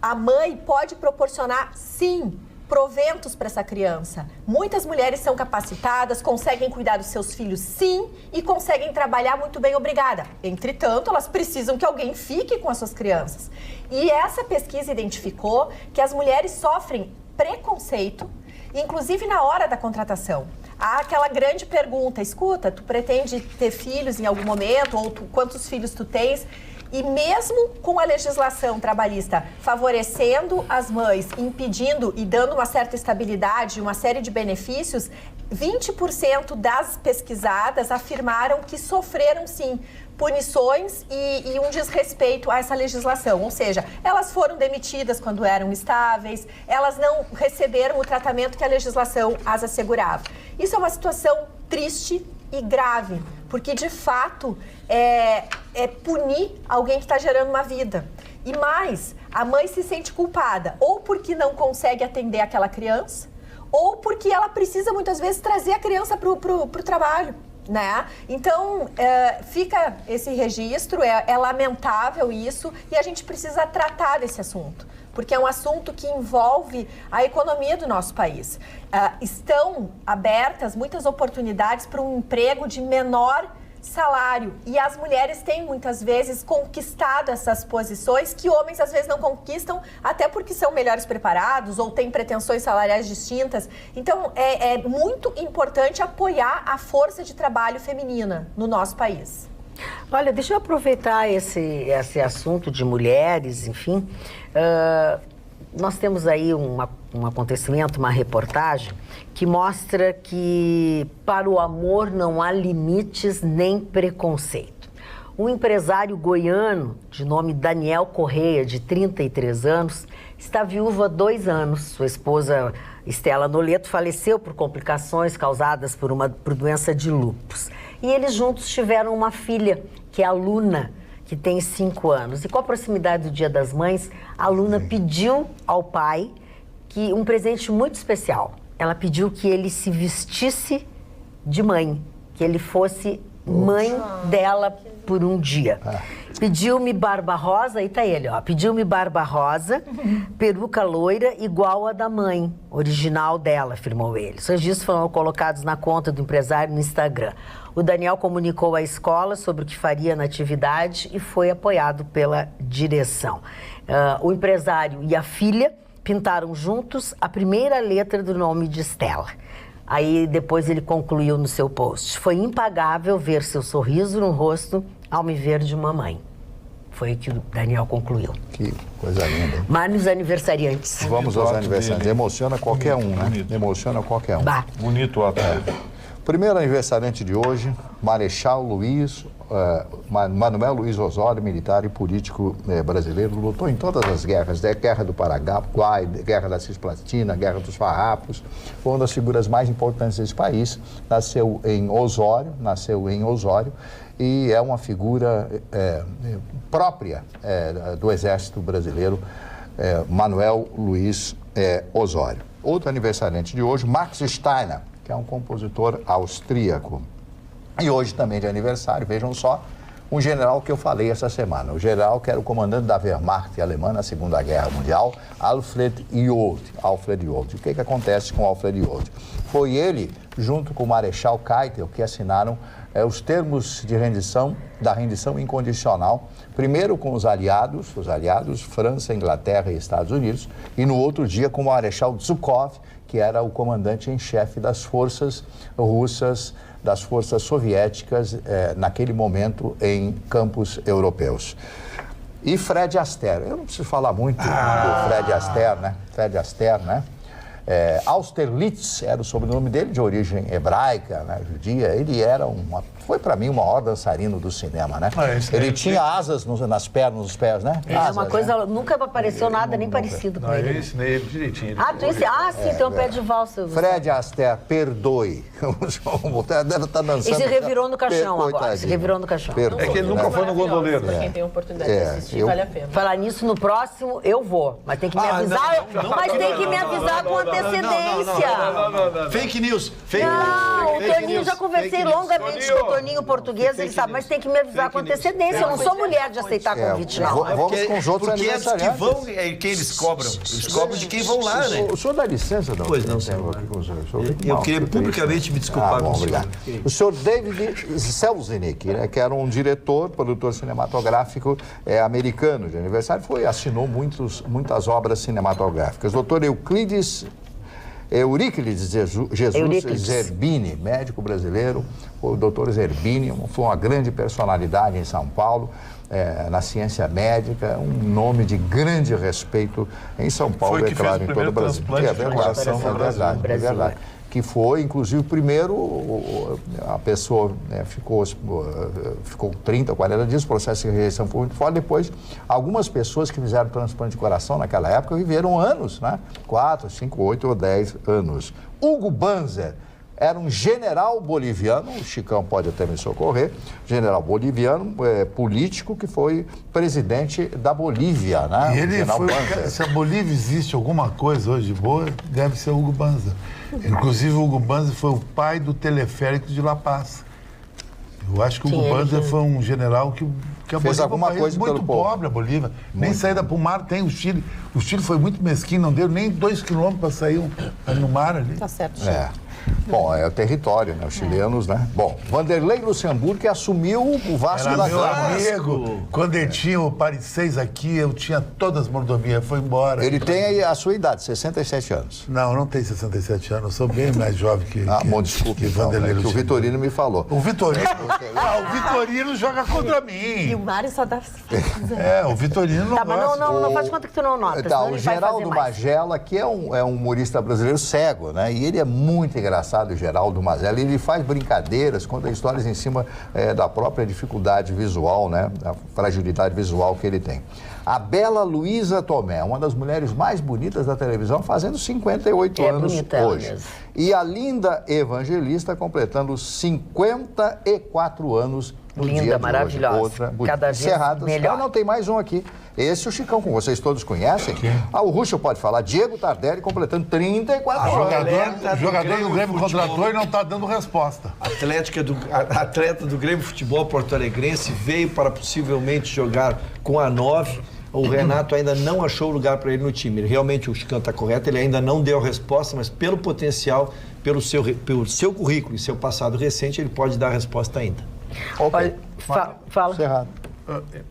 A mãe pode proporcionar, sim, proventos para essa criança. Muitas mulheres são capacitadas, conseguem cuidar dos seus filhos, sim, e conseguem trabalhar muito bem, obrigada. Entretanto, elas precisam que alguém fique com as suas crianças. E essa pesquisa identificou que as mulheres sofrem preconceito, inclusive na hora da contratação. Há aquela grande pergunta: escuta, tu pretende ter filhos em algum momento? Ou quantos filhos tu tens? E mesmo com a legislação trabalhista favorecendo as mães, impedindo e dando uma certa estabilidade, uma série de benefícios, 20% das pesquisadas afirmaram que sofreram, sim, punições e um desrespeito a essa legislação. Ou seja, elas foram demitidas quando eram estáveis, elas não receberam o tratamento que a legislação as assegurava. Isso é uma situação triste e grave, porque de fato é punir alguém que está gerando uma vida. E mais, a mãe se sente culpada, ou porque não consegue atender aquela criança, ou porque ela precisa muitas vezes trazer a criança para o trabalho. né? Então, fica esse registro, é lamentável isso, e a gente precisa tratar desse assunto, porque é um assunto que envolve a economia do nosso país. Estão abertas muitas oportunidades para um emprego de menor salário, e as mulheres têm muitas vezes conquistado essas posições que homens às vezes não conquistam, até porque são melhores preparados ou têm pretensões salariais distintas. Então é muito importante apoiar a força de trabalho feminina no nosso país. Olha, deixa eu aproveitar esse assunto de mulheres, enfim. Nós temos aí um acontecimento, uma reportagem que mostra que para o amor não há limites nem preconceito. Um empresário goiano de nome Daniel Correia, de 33 anos, está viúvo há 2 anos. Sua esposa Estela Noleto faleceu por complicações causadas por doença de lúpus. E eles juntos tiveram uma filha, que é a Luna, que tem 5 anos. E com a proximidade do Dia das Mães, a Luna pediu ao pai um presente muito especial. Ela pediu que ele se vestisse de mãe, que ele fosse mãe dela por um dia. Pediu-me barba rosa, aí tá ele, ó. Pediu-me barba rosa, peruca loira igual a da mãe, original dela, afirmou ele. Os registros foram colocados na conta do empresário no Instagram. O Daniel comunicou à escola sobre o que faria na atividade e foi apoiado pela direção. O empresário e a filha pintaram juntos a primeira letra do nome de Estela. Aí depois ele concluiu no seu post: foi impagável ver seu sorriso no rosto ao me ver de uma mãe. Foi o que o Daniel concluiu. Que coisa linda. Mas nos aniversariantes. Vamos aos aniversariantes. Emociona qualquer um, né? Emociona qualquer um. Bah. Bonito o ato. Primeiro aniversariante de hoje, Marechal Manuel Luiz Osório, militar e político brasileiro, lutou em todas as guerras, Guerra do Paraguai, Guerra da Cisplatina, Guerra dos Farrapos, foi uma das figuras mais importantes desse país, nasceu em Osório e é uma figura própria do Exército Brasileiro, Manuel Luiz Osório. Outro aniversariante de hoje, Max Steiner, que é um compositor austríaco. E hoje também de aniversário, vejam só, um general que eu falei essa semana, o general que era o comandante da Wehrmacht alemã na Segunda Guerra Mundial, Alfred Jod. O que acontece com Alfred Jod? Foi ele, junto com o Marechal Keitel, que assinaram os termos de rendição, da rendição incondicional, primeiro com os aliados, França, Inglaterra e Estados Unidos, e no outro dia com o Marechal Zhukov, que era o comandante em chefe das forças russas, das forças soviéticas, naquele momento em campos europeus. E Fred Astaire, eu não preciso falar muito do Fred Astaire, né? Austerlitz era o sobrenome dele, de origem hebraica, né, judia. Ele era foi para mim o maior dançarino do cinema, né? Ele tinha asas nas pernas, nos pés, né? É uma coisa, nunca apareceu nada nem parecido com ele. Eu ensinei ele direitinho. Sim, tem um pé de valsa. Fred Astaire, perdoe. Deve estar dançando. E se revirou no caixão agora, se revirou no caixão. É que ele nunca foi no gondoleiro. Para quem tem oportunidade de assistir, vale a pena. Falar nisso, no próximo eu vou, mas tem que me avisar, tem que me avisar com antecedência. Fake news. Não, o Toninho, já conversei longamente com o Toninho português, ele sabe, mas tem que me avisar com antecedência. Eu não sou mulher de aceitar convite, não. Vamos com os outros aniversariantes. Porque que vão, quem eles cobram? Eles cobram de quem vão lá, né? O senhor dá licença, não? Pois não, senhor. Eu queria publicamente me desculpar com o senhor. O senhor David Selznick, né, que era um diretor, produtor cinematográfico americano de aniversário, assinou muitas obras cinematográficas. Doutor Euríclides Jesus Zerbini, médico brasileiro, o doutor Zerbini foi uma grande personalidade em São Paulo, na ciência médica, um nome de grande respeito em São Paulo, é claro, em todo o Brasil. É verdade. Que foi, inclusive, o primeiro, a pessoa ficou 30, 40 dias, o processo de rejeição foi muito forte. Depois, algumas pessoas que fizeram transplante de coração naquela época viveram anos, né? 4, 5, 8 ou 10 anos. Hugo Banzer era um general boliviano, o Chicão pode até me socorrer, general boliviano, político que foi presidente da Bolívia, né? E ele se a Bolívia existe alguma coisa hoje boa, deve ser o Hugo Banzer. Inclusive, o Hugo Banzer foi o pai do teleférico de La Paz. Eu acho que o Hugo Banzer foi um general que a fez Bolívia alguma é um país coisa muito pelo povo. pobre, a Bolívia. Nem saída para o mar tem o Chile. O Chile foi muito mesquinho, não deu nem 2 quilômetros para sair no mar ali. Tá certo. É. Bom, é o território, né? Os chilenos, né? Bom, Vanderlei Luxemburgo que assumiu o Vasco Era da meu Gama. amigo. Quando ele tinha o Paris 6 aqui, eu tinha todas as mordomias. Foi embora. Ele tem aí a sua idade, 67 anos. Não, eu não tenho 67 anos. Eu sou bem mais jovem que Bom, desculpe, que então, Vanderlei né, que o Luxemburgo. Vitorino me falou. O Vitorino. O Vitorino joga contra E o mim. Mário só dá... O Vitorino não Tá, mas gosta. não faz conta que tu não nota. Tá, senão o ele vai Geraldo fazer mais. Magela, que é um humorista brasileiro cego, né? E ele é muito engraçado, o Geraldo Magela. Ele faz brincadeiras, conta histórias em cima da própria dificuldade visual, né? Da fragilidade visual que ele tem. A bela Luísa Tomé, uma das mulheres mais bonitas da televisão, fazendo 58 anos bonita ela hoje. mesmo. E a linda Evangelista completando 54 anos no Linda, dia de maravilhosa. hoje. Outra bonita. Cada vez Encerradas. melhor. Não, tem mais um aqui. Esse o Chicão, como vocês todos conhecem. O Russo pode falar. Diego Tardelli completando 34 anos. O jogador do Grêmio contratou e não está dando resposta. Atleta do Grêmio Futebol Porto-Alegrense veio para possivelmente jogar com a 9. O Renato ainda não achou lugar para ele no time. Realmente o Chicão está correto, ele ainda não deu a resposta, mas pelo potencial, pelo seu currículo e seu passado recente, ele pode dar a resposta ainda. Olha, fala. Encerrado.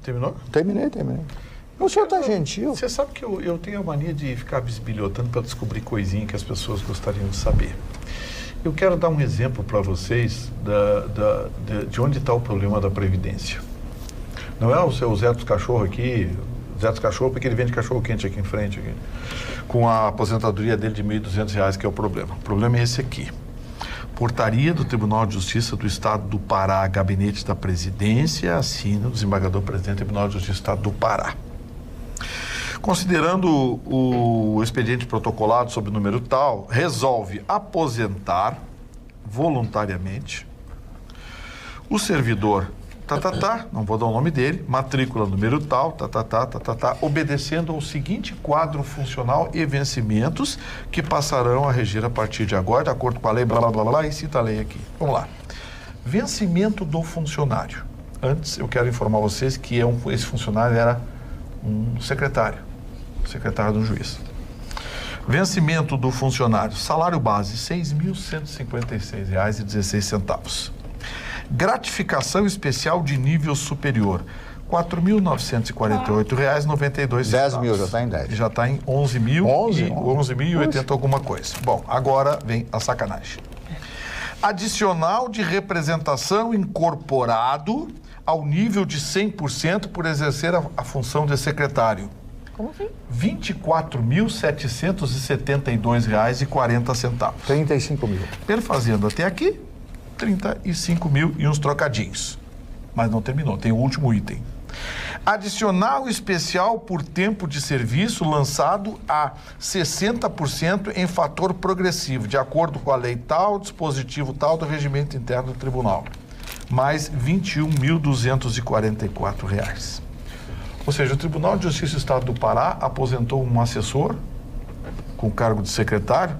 Terminou? Terminei. O senhor está gentil. Você sabe que eu tenho a mania de ficar bisbilhotando para descobrir coisinha que as pessoas gostariam de saber. Eu quero dar um exemplo para vocês de onde está o problema da Previdência. Não é o seu Zé dos Cachorro aqui, Zé dos Cachorro, porque ele vende cachorro quente aqui em frente, aqui, com a aposentadoria dele de R$ 1.200, que é o problema. O problema é esse aqui. Portaria do Tribunal de Justiça do Estado do Pará, Gabinete da Presidência, assina o desembargador-presidente do Tribunal de Justiça do Estado do Pará. Considerando o expediente protocolado sob o número tal, resolve aposentar voluntariamente o servidor, não vou dar o nome dele, matrícula número tal, obedecendo ao seguinte quadro funcional e vencimentos que passarão a regir a partir de agora, de acordo com a lei, e cita a lei aqui. Vamos lá. Vencimento do funcionário. Antes, eu quero informar vocês que esse funcionário era um secretário de um juiz. Vencimento do funcionário. Salário base, R$ 6.156,16. Gratificação especial de nível superior, R$ 4.948,92. 10 mil, já está em 10. Já está em 11.080 alguma coisa. Bom, agora vem a sacanagem. Adicional de representação incorporado ao nível de 100% por exercer a função de secretário. Como assim? R$ 24.772,40. 35 mil. Perfazendo até aqui, 35 mil e uns trocadinhos. Mas não terminou, tem o último item. Adicional especial por tempo de serviço lançado a 60% em fator progressivo, de acordo com a lei tal, dispositivo tal do regimento interno do tribunal. Mais R$ 21.244. Ou seja, o Tribunal de Justiça do Estado do Pará aposentou um assessor com cargo de secretário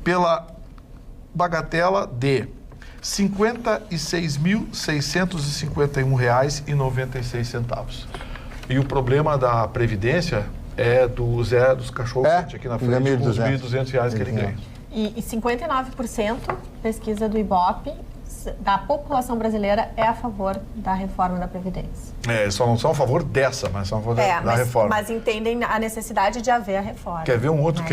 pela bagatela de R$ 56.651,96. E o problema da Previdência é do Zé dos Cachorros aqui na frente, com os R$ 1.200 que ele ganha. E 59%, pesquisa do Ibope, da população brasileira é a favor da reforma da Previdência. Só não são a favor dessa, mas são a favor da reforma. Mas entendem a necessidade de haver a reforma. Quer ver um outro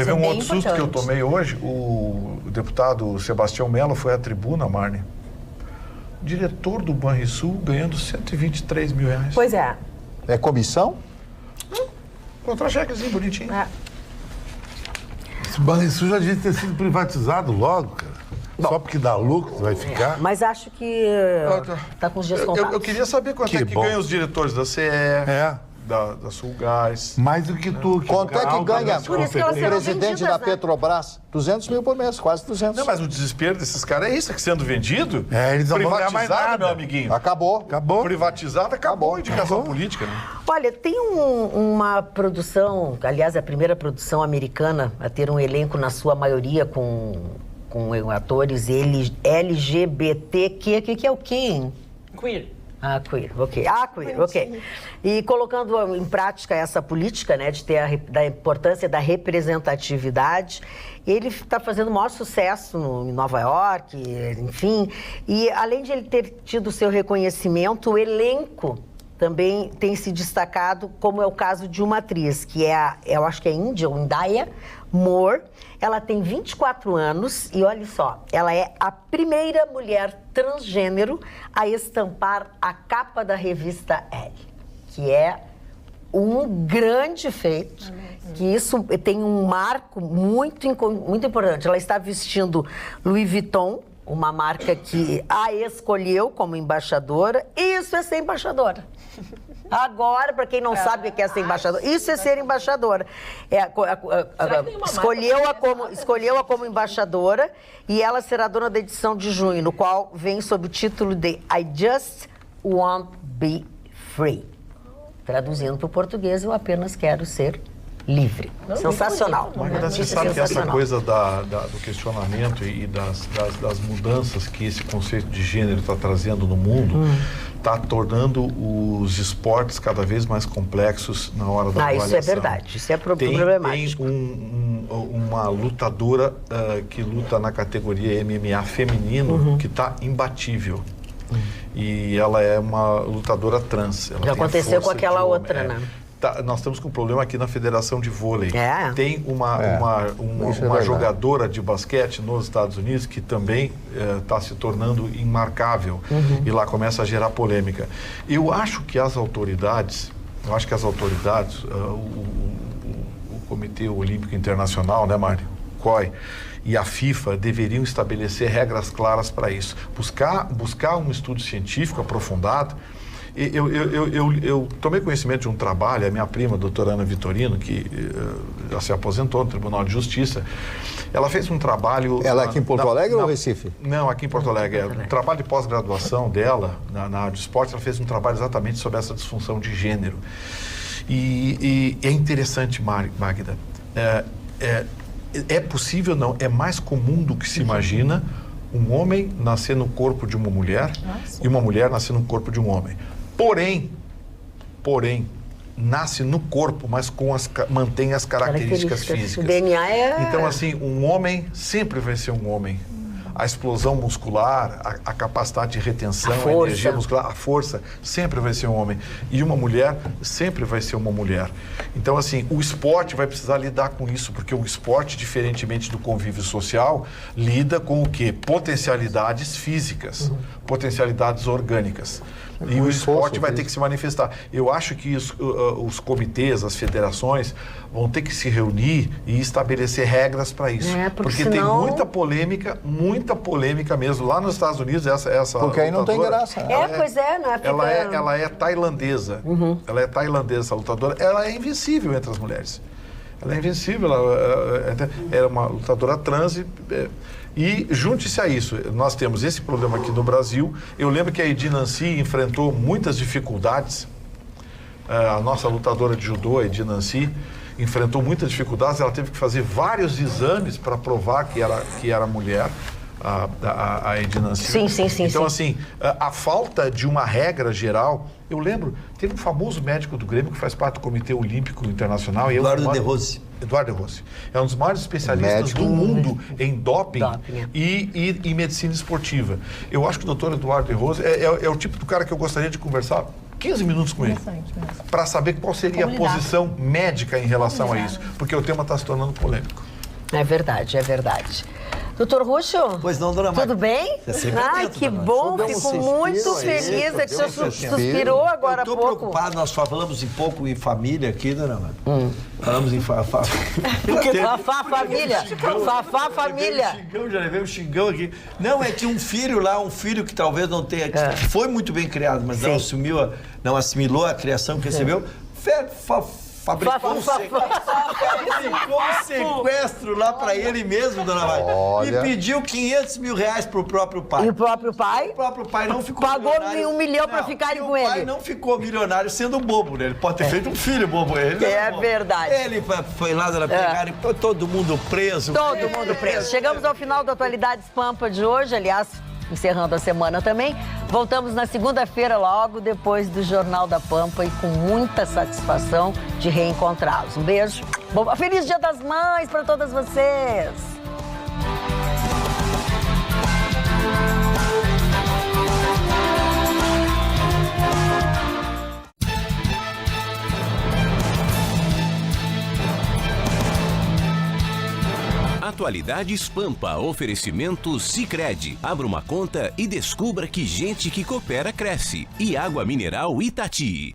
susto que eu tomei hoje? O deputado Sebastião Mello foi à tribuna, Marne. Diretor do Banrisul ganhando R$123 mil. Pois é. É comissão? Contra-chequezinho bonitinho. Esse Banrisul já devia ter sido privatizado logo, cara. Só porque dá lucro, vai ficar. Mas acho que está com os dias contados. Eu queria saber quanto é que ganham os diretores da CE, da Sulgás. Mais do que tu. Quanto é que ganha Por isso que elas o serão presidente vendidas, da né? Petrobras? 200 mil por mês, quase 200. Não, mas o desespero desses caras é isso, é que sendo vendido, eles não vão ganhar mais privatizado, nada. meu amiguinho. Acabou. Privatizado, acabou a indicação política, né? Olha, tem uma produção, aliás, a primeira produção americana a ter um elenco, na sua maioria, com atores LGBTQ, que é o quê, hein? queer. Queer, ok. E colocando em prática essa política, né, de ter da importância da representatividade, ele está fazendo o maior sucesso em Nova York, enfim. E além de ele ter tido seu reconhecimento, o elenco também tem se destacado, como é o caso de uma atriz, que é, eu acho que é índia, ou Indaya Moore. Ela tem 24 anos e, olha só, ela é a primeira mulher transgênero a estampar a capa da revista Elle, que é um grande feito, que isso tem um marco muito importante. Ela está vestindo Louis Vuitton, uma marca que a escolheu como embaixadora. Isso é ser embaixadora. Agora, para quem não sabe o que é ser embaixadora, isso é ser embaixadora. Escolheu-a como embaixadora e ela será dona da edição de junho, no qual vem sob o título de I Just Want to Be Free. Traduzindo para o português, eu apenas quero ser livre. Sensacional. Magda, você sabe que essa coisa do questionamento e das mudanças que esse conceito de gênero está trazendo no mundo está tornando os esportes cada vez mais complexos na hora da avaliação. Isso é verdade, isso é problemático. Tem uma lutadora que luta na categoria MMA feminino que está imbatível. E ela é uma lutadora trans. Já aconteceu com aquela outra, né? Nós estamos com um problema aqui na Federação de Vôlei. Tem uma jogadora de basquete nos Estados Unidos que também está se tornando imarcável. E lá começa a gerar polêmica. Eu acho que as autoridades, o Comitê Olímpico Internacional, né, Mário? COI, e a FIFA deveriam estabelecer regras claras para isso. Buscar um estudo científico aprofundado. Eu tomei conhecimento de um trabalho, a minha prima, a doutora Ana Vitorino, que já se aposentou no Tribunal de Justiça, ela fez um trabalho... Ela aqui em Porto Alegre ou Recife? Não, aqui em Porto Alegre. Um trabalho de pós-graduação dela, na área de esporte, ela fez um trabalho exatamente sobre essa disfunção de gênero. E é interessante, Magda, é possível, não, é mais comum do que se imagina um homem nascer no corpo de uma mulher e uma mulher nascer no corpo de um homem. Porém, nasce no corpo, mas mantém as características físicas. O DNA é... Então, assim, um homem sempre vai ser um homem. A explosão muscular, a capacidade de retenção, a energia muscular, a força, sempre vai ser um homem. E uma mulher sempre vai ser uma mulher. Então, assim, o esporte vai precisar lidar com isso, porque o esporte, diferentemente do convívio social, lida com o quê? Potencialidades físicas, potencialidades orgânicas. E o esporte vai ter que se manifestar. Eu acho que os comitês, as federações, vão ter que se reunir e estabelecer regras para isso. Porque senão... tem muita polêmica mesmo. Lá nos Estados Unidos, essa porque aí não tem graça. Ela é tailandesa. Ela é tailandesa, essa lutadora. Ela é invencível entre as mulheres. Ela é invencível. Ela é uma lutadora trans. E junte-se a isso, nós temos esse problema aqui no Brasil. Eu lembro que a Edi Nancy enfrentou muitas dificuldades. A nossa lutadora de judô, a Edi Nancy, enfrentou muitas dificuldades. Ela teve que fazer vários exames para provar que era mulher, a Edi Nancy. Sim. Então, assim, a falta de uma regra geral... Eu lembro, teve um famoso médico do Grêmio que faz parte do Comitê Olímpico Internacional. Eduardo De Rossi. Eduardo De Rossi. É um dos maiores especialistas do mundo em doping e em medicina esportiva. Eu acho que o doutor Eduardo De Rossi é o tipo do cara que eu gostaria de conversar 15 minutos com ele, para saber qual seria a posição médica em relação a isso, porque o tema está se tornando polêmico. É verdade. Doutor Ruxo? Pois não, dona Magda. Tudo bem? Ai, que bom, fico muito feliz. É que o senhor suspirou agora há pouco. Estou preocupado, nós falamos um pouco em família aqui, dona Magda. Falamos em Fafá. família. Já levei um xingão aqui. Não, é que um filho que talvez não tenha, que foi muito bem criado, mas não assimilou a criação que recebeu, fabricou um sequestro lá pra ele mesmo, dona Magda. E pediu 500 mil reais pro próprio pai. E o próprio pai? O próprio pai não ficou pagou milionário. $1 milhão pra ficarem com ele. O pai não ficou milionário sendo bobo, né? Ele pode ter feito um filho bobo. Verdade. Ele foi lá, pegaram todo mundo preso. Todo mundo preso. Chegamos ao final da Atualidades Pampa de hoje, aliás... encerrando a semana também. Voltamos na segunda-feira, logo depois do Jornal da Pampa, e com muita satisfação de reencontrá-los. Um beijo. Feliz Dia das Mães para todas vocês! Atualidades Pampa, oferecimento Sicredi. Abra uma conta e descubra que gente que coopera cresce. E água mineral Itati.